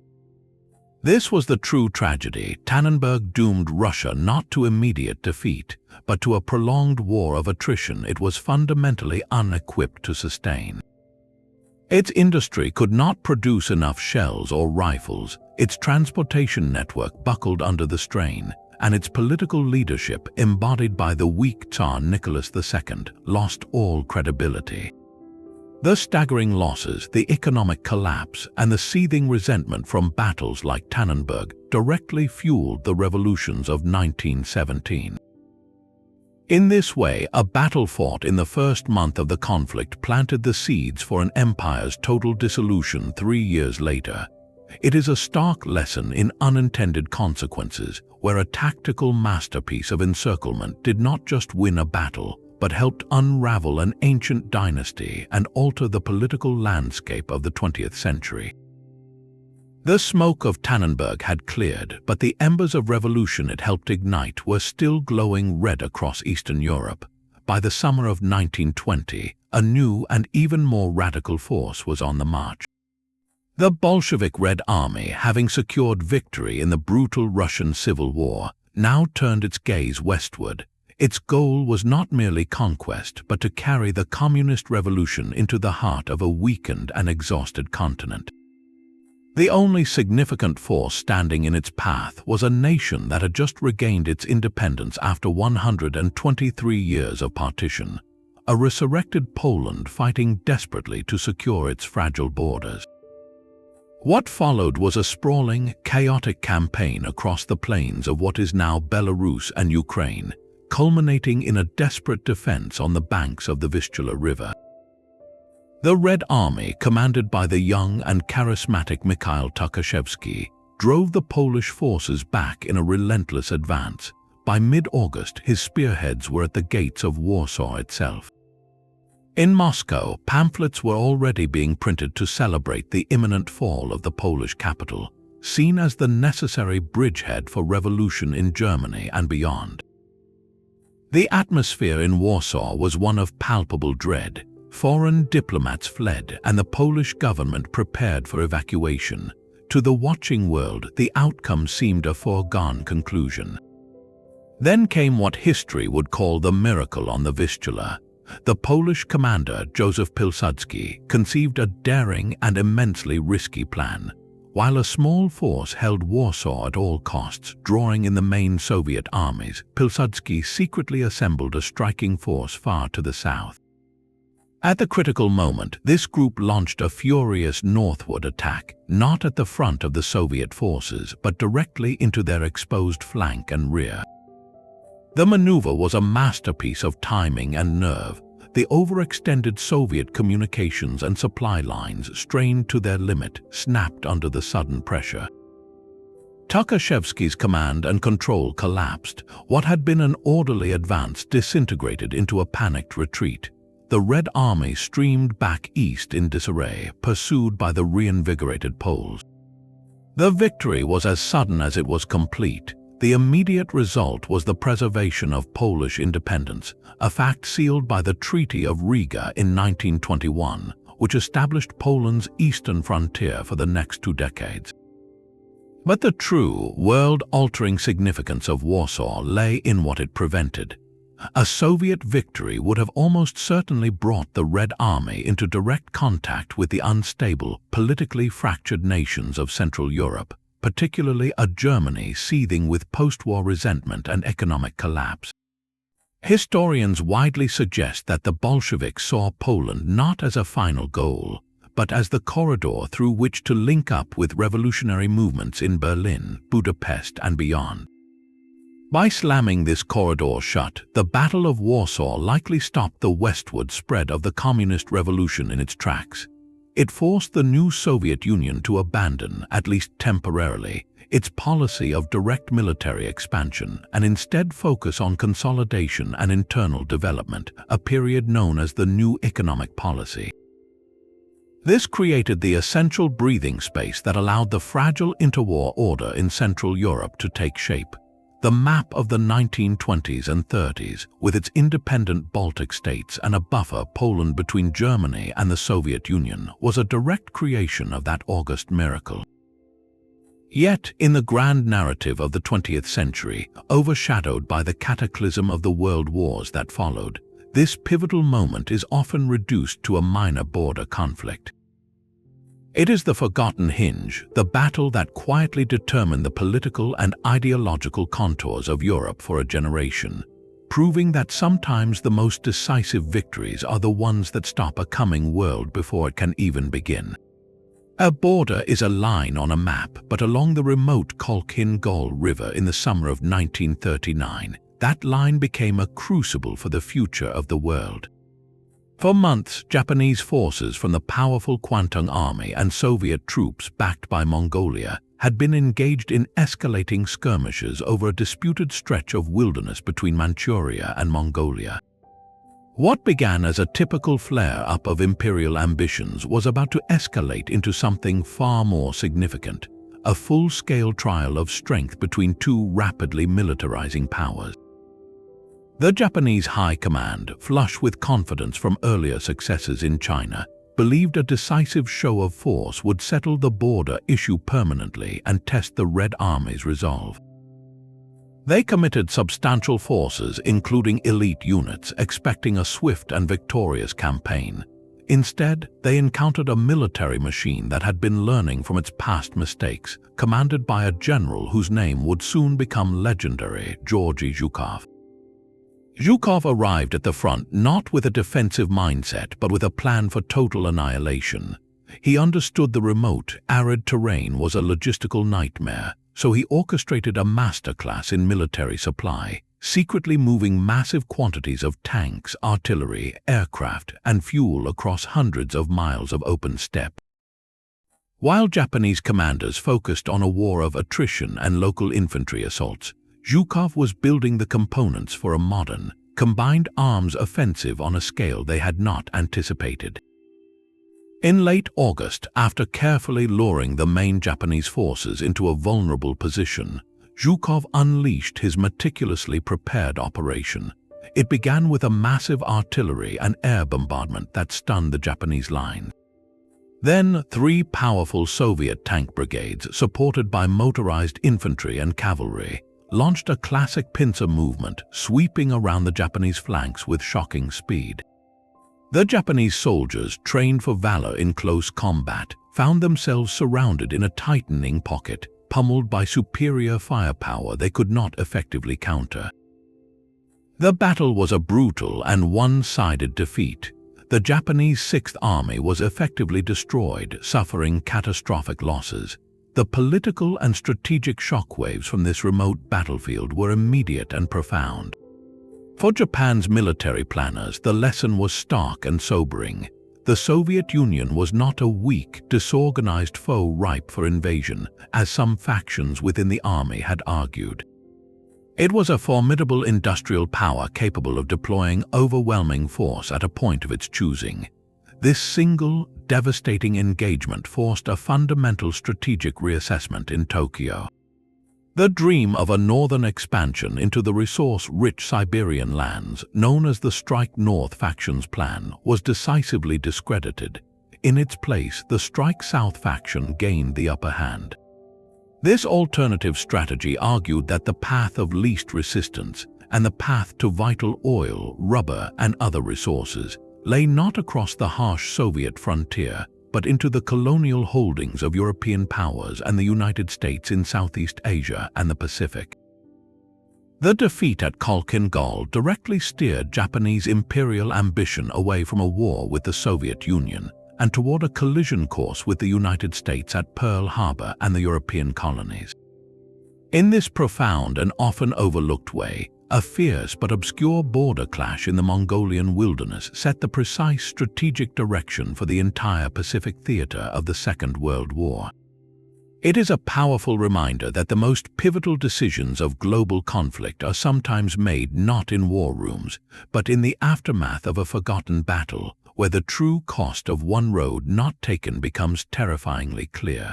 This was the true tragedy. Tannenberg doomed Russia not to immediate defeat, but to a prolonged war of attrition it was fundamentally unequipped to sustain. Its industry could not produce enough shells or rifles, its transportation network buckled under the strain, and its political leadership, embodied by the weak Tsar Nicholas II, lost all credibility. The staggering losses, the economic collapse, and the seething resentment from battles like Tannenberg directly fueled the revolutions of 1917. In this way, a battle fought in the first month of the conflict planted the seeds for an empire's total dissolution 3 years later. It is a stark lesson in unintended consequences, where a tactical masterpiece of encirclement did not just win a battle, but helped unravel an ancient dynasty and alter the political landscape of the 20th century. The smoke of Tannenberg had cleared, but the embers of revolution it helped ignite were still glowing red across Eastern Europe. By the summer of 1920, a new and even more radical force was on the march. The Bolshevik Red Army, having secured victory in the brutal Russian Civil War, now turned its gaze westward. Its goal was not merely conquest, but to carry the communist revolution into the heart of a weakened and exhausted continent. The only significant force standing in its path was a nation that had just regained its independence after 123 years of partition, a resurrected Poland fighting desperately to secure its fragile borders. What followed was a sprawling, chaotic campaign across the plains of what is now Belarus and Ukraine, culminating in a desperate defense on the banks of the Vistula River. The Red Army, commanded by the young and charismatic Mikhail Tukhachevsky, drove the Polish forces back in a relentless advance. By mid-August, his spearheads were at the gates of Warsaw itself. In Moscow, pamphlets were already being printed to celebrate the imminent fall of the Polish capital, seen as the necessary bridgehead for revolution in Germany and beyond. The atmosphere in Warsaw was one of palpable dread. Foreign diplomats fled, and the Polish government prepared for evacuation. To the watching world, the outcome seemed a foregone conclusion. Then came what history would call the miracle on the Vistula. The Polish commander, Józef Pilsudski, conceived a daring and immensely risky plan. While a small force held Warsaw at all costs, drawing in the main Soviet armies, Pilsudski secretly assembled a striking force far to the south. At the critical moment, this group launched a furious northward attack, not at the front of the Soviet forces, but directly into their exposed flank and rear. The maneuver was a masterpiece of timing and nerve. The overextended Soviet communications and supply lines, strained to their limit, snapped under the sudden pressure. Tukhachevsky's command and control collapsed. What had been an orderly advance disintegrated into a panicked retreat. The Red Army streamed back east in disarray, pursued by the reinvigorated Poles. The victory was as sudden as it was complete. The immediate result was the preservation of Polish independence, a fact sealed by the Treaty of Riga in 1921, which established Poland's eastern frontier for the next 2 decades. But the true, world-altering significance of Warsaw lay in what it prevented. A Soviet victory would have almost certainly brought the Red Army into direct contact with the unstable, politically fractured nations of Central Europe, particularly a Germany seething with post-war resentment and economic collapse. Historians widely suggest that the Bolsheviks saw Poland not as a final goal, but as the corridor through which to link up with revolutionary movements in Berlin, Budapest, and beyond. By slamming this corridor shut, the Battle of Warsaw likely stopped the westward spread of the communist revolution in its tracks. It forced the new Soviet Union to abandon, at least temporarily, its policy of direct military expansion and instead focus on consolidation and internal development, a period known as the New Economic Policy. This created the essential breathing space that allowed the fragile interwar order in Central Europe to take shape. The map of the 1920s and 30s, with its independent Baltic states and a buffer Poland between Germany and the Soviet Union, was a direct creation of that August miracle. Yet, in the grand narrative of the 20th century, overshadowed by the cataclysm of the world wars that followed, this pivotal moment is often reduced to a minor border conflict. It is the forgotten hinge, the battle that quietly determined the political and ideological contours of Europe for a generation, proving that sometimes the most decisive victories are the ones that stop a coming world before it can even begin. A border is a line on a map, but along the remote Khalkhin Gol River in the summer of 1939, that line became a crucible for the future of the world. For months, Japanese forces from the powerful Kwantung Army and Soviet troops backed by Mongolia had been engaged in escalating skirmishes over a disputed stretch of wilderness between Manchuria and Mongolia. What began as a typical flare-up of imperial ambitions was about to escalate into something far more significant. a full-scale trial of strength between two rapidly militarizing powers. The Japanese High Command, flush with confidence from earlier successes in China, believed a decisive show of force would settle the border issue permanently and test the Red Army's resolve. They committed substantial forces, including elite units, expecting a swift and victorious campaign. Instead, they encountered a military machine that had been learning from its past mistakes, commanded by a general whose name would soon become legendary, Georgy Zhukov. Zhukov arrived at the front not with a defensive mindset but with a plan for total annihilation. He understood the remote, arid terrain was a logistical nightmare, so he orchestrated a masterclass in military supply, secretly moving massive quantities of tanks, artillery, aircraft, and fuel across hundreds of miles of open steppe. While Japanese commanders focused on a war of attrition and local infantry assaults, Zhukov was building the components for a modern, combined arms offensive on a scale they had not anticipated. In late August, after carefully luring the main Japanese forces into a vulnerable position, Zhukov unleashed his meticulously prepared operation. It began with a massive artillery and air bombardment that stunned the Japanese line. Then 3 powerful Soviet tank brigades, supported by motorized infantry and cavalry, launched a classic pincer movement, sweeping around the Japanese flanks with shocking speed. The Japanese soldiers, trained for valor in close combat, found themselves surrounded in a tightening pocket, pummeled by superior firepower they could not effectively counter. The battle was a brutal and one-sided defeat. The Japanese Sixth Army was effectively destroyed, suffering catastrophic losses. The political and strategic shockwaves from this remote battlefield were immediate and profound. For Japan's military planners, the lesson was stark and sobering. The Soviet Union was not a weak, disorganized foe ripe for invasion, as some factions within the army had argued. It was a formidable industrial power capable of deploying overwhelming force at a point of its choosing. This single, devastating engagement forced a fundamental strategic reassessment in Tokyo. The dream of a northern expansion into the resource-rich Siberian lands, known as the Strike North faction's plan, was decisively discredited. In its place, the Strike South faction gained the upper hand. This alternative strategy argued that the path of least resistance and the path to vital oil, rubber, and other resources lay not across the harsh Soviet frontier, but into the colonial holdings of European powers and the United States in Southeast Asia and the Pacific. The defeat at Khalkhin Gol directly steered Japanese imperial ambition away from a war with the Soviet Union and toward a collision course with the United States at Pearl Harbor and the European colonies. In this profound and often overlooked way, a fierce but obscure border clash in the Mongolian wilderness set the precise strategic direction for the entire Pacific theater of the Second World War. It is a powerful reminder that the most pivotal decisions of global conflict are sometimes made not in war rooms, but in the aftermath of a forgotten battle, where the true cost of one road not taken becomes terrifyingly clear.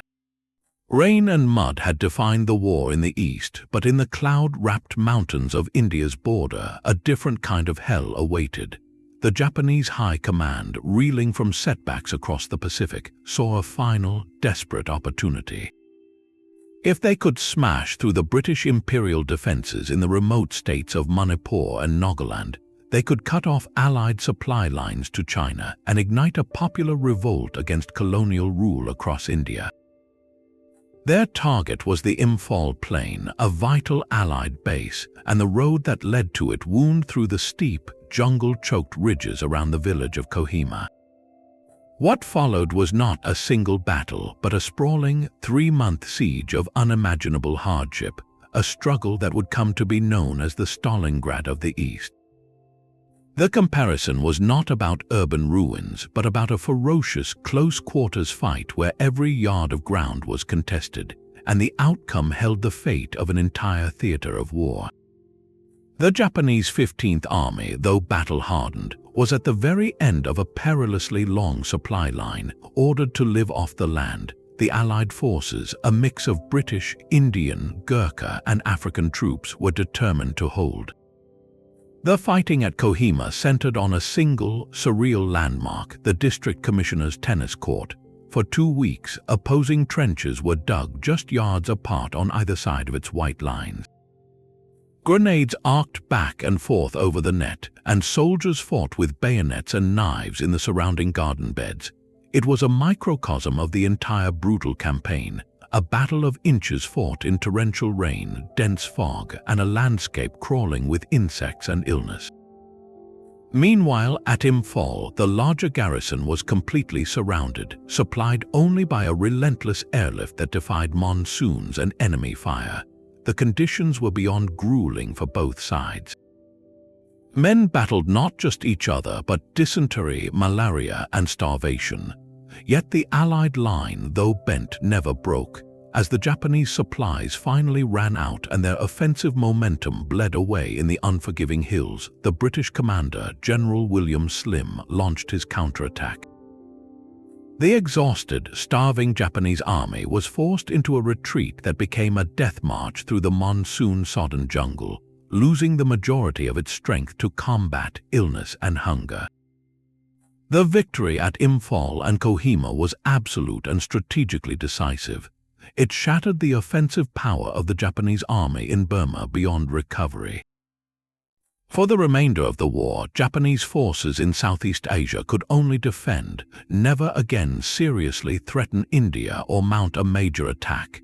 Rain and mud had defined the war in the east, but in the cloud-wrapped mountains of India's border, a different kind of hell awaited. The Japanese High Command, reeling from setbacks across the Pacific, saw a final, desperate opportunity. If they could smash through the British imperial defenses in the remote states of Manipur and Nagaland, they could cut off Allied supply lines to China and ignite a popular revolt against colonial rule across India. Their target was the Imphal Plain, a vital Allied base, and the road that led to it wound through the steep, jungle-choked ridges around the village of Kohima. What followed was not a single battle, but a sprawling, 3-month siege of unimaginable hardship, a struggle that would come to be known as the Stalingrad of the East. The comparison was not about urban ruins, but about a ferocious, close-quarters fight where every yard of ground was contested, and the outcome held the fate of an entire theater of war. The Japanese 15th Army, though battle-hardened, was at the very end of a perilously long supply line, ordered to live off the land, the Allied forces, a mix of British, Indian, Gurkha, and African troops, were determined to hold. The fighting at Kohima centered on a single, surreal landmark, the district commissioner's tennis court. For 2 weeks, opposing trenches were dug just yards apart on either side of its white lines. Grenades arced back and forth over the net, and soldiers fought with bayonets and knives in the surrounding garden beds. It was a microcosm of the entire brutal campaign, a battle of inches fought in torrential rain, dense fog, and a landscape crawling with insects and illness. Meanwhile, at Imphal, the larger garrison was completely surrounded, supplied only by a relentless airlift that defied monsoons and enemy fire. The conditions were beyond grueling for both sides. Men battled not just each other, but dysentery, malaria, and starvation. Yet the Allied line, though bent, never broke. As the Japanese supplies finally ran out and their offensive momentum bled away in the unforgiving hills, the British commander, General William Slim, launched his counterattack. The exhausted, starving Japanese army was forced into a retreat that became a death march through the monsoon-sodden jungle, losing the majority of its strength to combat illness and hunger. The victory at Imphal and Kohima was absolute and strategically decisive. It shattered the offensive power of the Japanese army in Burma beyond recovery. For the remainder of the war, Japanese forces in Southeast Asia could only defend, never again seriously threaten India or mount a major attack.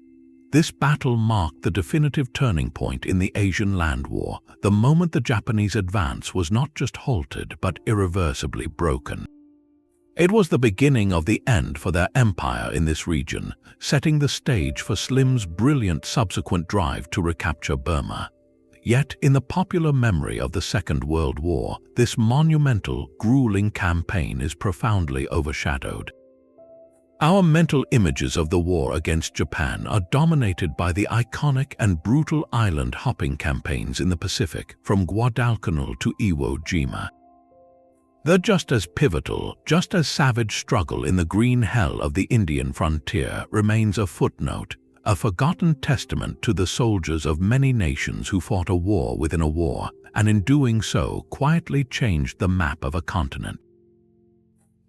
This battle marked the definitive turning point in the Asian Land War, the moment the Japanese advance was not just halted but irreversibly broken. It was the beginning of the end for their empire in this region, setting the stage for Slim's brilliant subsequent drive to recapture Burma. Yet, in the popular memory of the Second World War, this monumental, grueling campaign is profoundly overshadowed. Our mental images of the war against Japan are dominated by the iconic and brutal island-hopping campaigns in the Pacific, from Guadalcanal to Iwo Jima. The just as pivotal, just as savage struggle in the green hell of the Indian frontier remains a footnote, a forgotten testament to the soldiers of many nations who fought a war within a war, and in doing so quietly changed the map of a continent.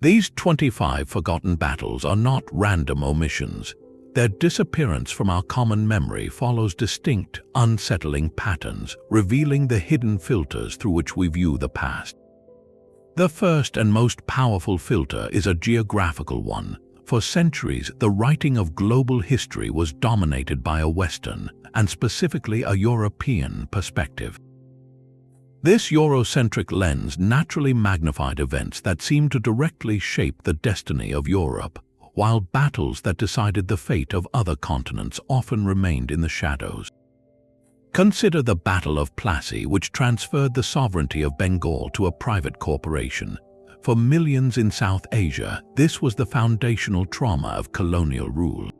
These 25 forgotten battles are not random omissions. Their disappearance from our common memory follows distinct, unsettling patterns, revealing the hidden filters through which we view the past. The first and most powerful filter is a geographical one. For centuries, the writing of global history was dominated by a Western, and specifically a European, perspective. This Eurocentric lens naturally magnified events that seemed to directly shape the destiny of Europe, while battles that decided the fate of other continents often remained in the shadows. Consider the Battle of Plassey, which transferred the sovereignty of Bengal to a private corporation. For millions in South Asia, this was the foundational trauma of colonial rule.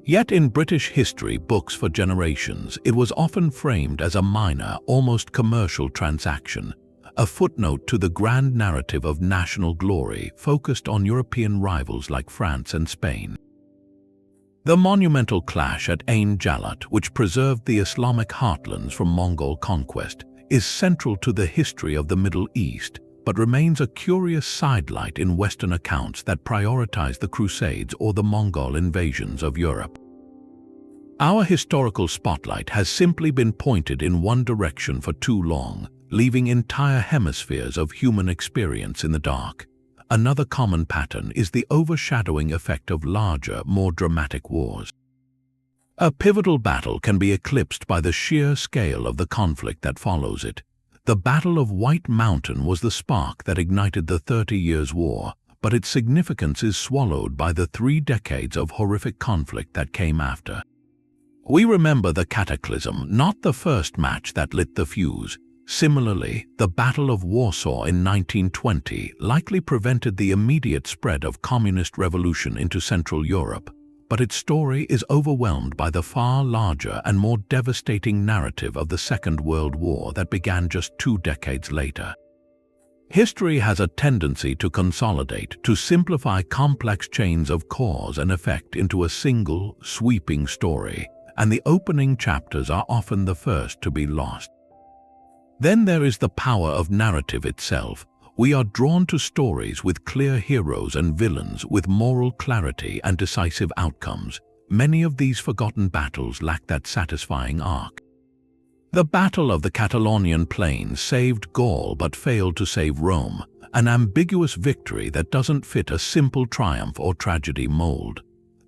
Yet in British history books for generations, it was often framed as a minor, almost commercial transaction, a footnote to the grand narrative of national glory focused on European rivals like France and Spain. The monumental clash at Ain Jalut, which preserved the Islamic heartlands from Mongol conquest, is central to the history of the Middle East, but remains a curious sidelight in Western accounts that prioritize the Crusades or the Mongol invasions of Europe. Our historical spotlight has simply been pointed in one direction for too long, leaving entire hemispheres of human experience in the dark. Another common pattern is the overshadowing effect of larger, more dramatic wars. A pivotal battle can be eclipsed by the sheer scale of the conflict that follows it. The Battle of White Mountain was the spark that ignited the 30 Years' War, but its significance is swallowed by the 3 decades of horrific conflict that came after. We remember the cataclysm, not the first match that lit the fuse. Similarly, the Battle of Warsaw in 1920 likely prevented the immediate spread of communist revolution into Central Europe, but its story is overwhelmed by the far larger and more devastating narrative of the Second World War that began just 2 decades later. History has a tendency to consolidate, to simplify complex chains of cause and effect into a single, sweeping story, and the opening chapters are often the first to be lost. Then there is the power of narrative itself. We are drawn to stories with clear heroes and villains, with moral clarity and decisive outcomes. Many of these forgotten battles lack that satisfying arc. The Battle of the Catalaunian Plains saved Gaul but failed to save Rome, an ambiguous victory that doesn't fit a simple triumph or tragedy mold.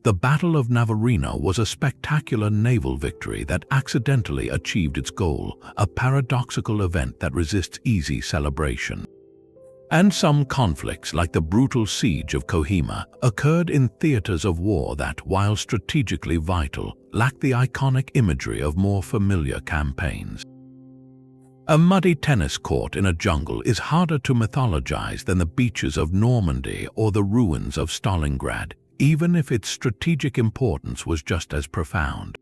The Battle of Navarino was a spectacular naval victory that accidentally achieved its goal, a paradoxical event that resists easy celebration. And some conflicts, like the brutal siege of Kohima, occurred in theaters of war that, while strategically vital, lack the iconic imagery of more familiar campaigns. A muddy tennis court in a jungle is harder to mythologize than the beaches of Normandy or the ruins of Stalingrad, even if its strategic importance was just as profound.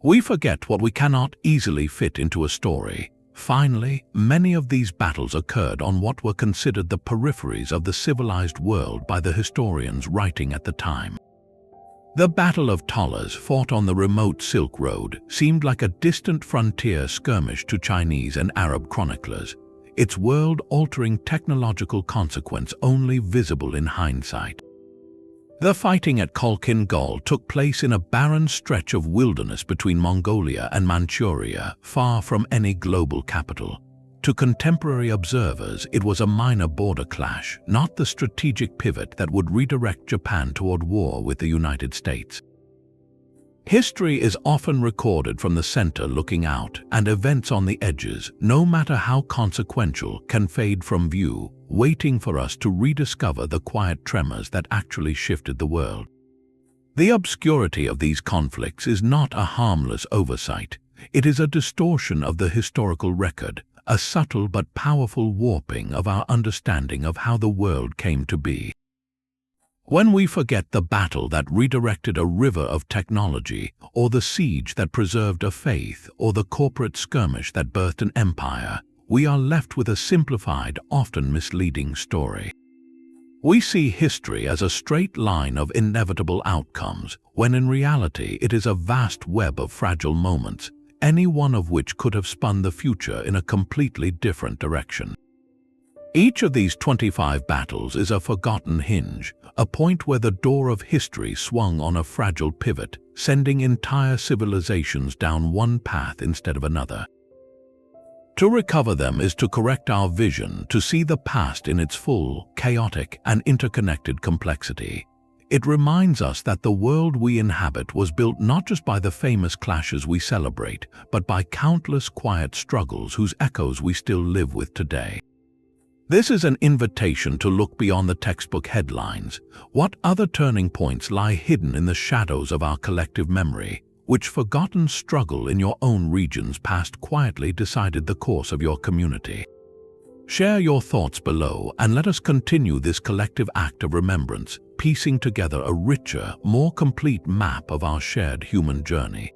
We forget what we cannot easily fit into a story. Finally, many of these battles occurred on what were considered the peripheries of the civilized world by the historians writing at the time. The Battle of Talas, fought on the remote Silk Road, seemed like a distant frontier skirmish to Chinese and Arab chroniclers, its world-altering technological consequence only visible in hindsight. The fighting at Khalkhin Gol took place in a barren stretch of wilderness between Mongolia and Manchuria, far from any global capital. To contemporary observers, it was a minor border clash, not the strategic pivot that would redirect Japan toward war with the United States. History is often recorded from the center looking out, and events on the edges, no matter how consequential, can fade from view, waiting for us to rediscover the quiet tremors that actually shifted the world. The obscurity of these conflicts is not a harmless oversight. It is a distortion of the historical record, a subtle but powerful warping of our understanding of how the world came to be. When we forget the battle that redirected a river of technology, or the siege that preserved a faith, or the corporate skirmish that birthed an empire, we are left with a simplified, often misleading story. We see history as a straight line of inevitable outcomes, when in reality it is a vast web of fragile moments, any one of which could have spun the future in a completely different direction. Each of these 25 battles is a forgotten hinge, a point where the door of history swung on a fragile pivot, sending entire civilizations down one path instead of another. To recover them is to correct our vision, to see the past in its full, chaotic, and interconnected complexity. It reminds us that the world we inhabit was built not just by the famous clashes we celebrate, but by countless quiet struggles whose echoes we still live with today. This is an invitation to look beyond the textbook headlines. What other turning points lie hidden in the shadows of our collective memory? Which forgotten struggle in your own regions past quietly decided the course of your community? Share your thoughts below and let us continue this collective act of remembrance, piecing together a richer, more complete map of our shared human journey.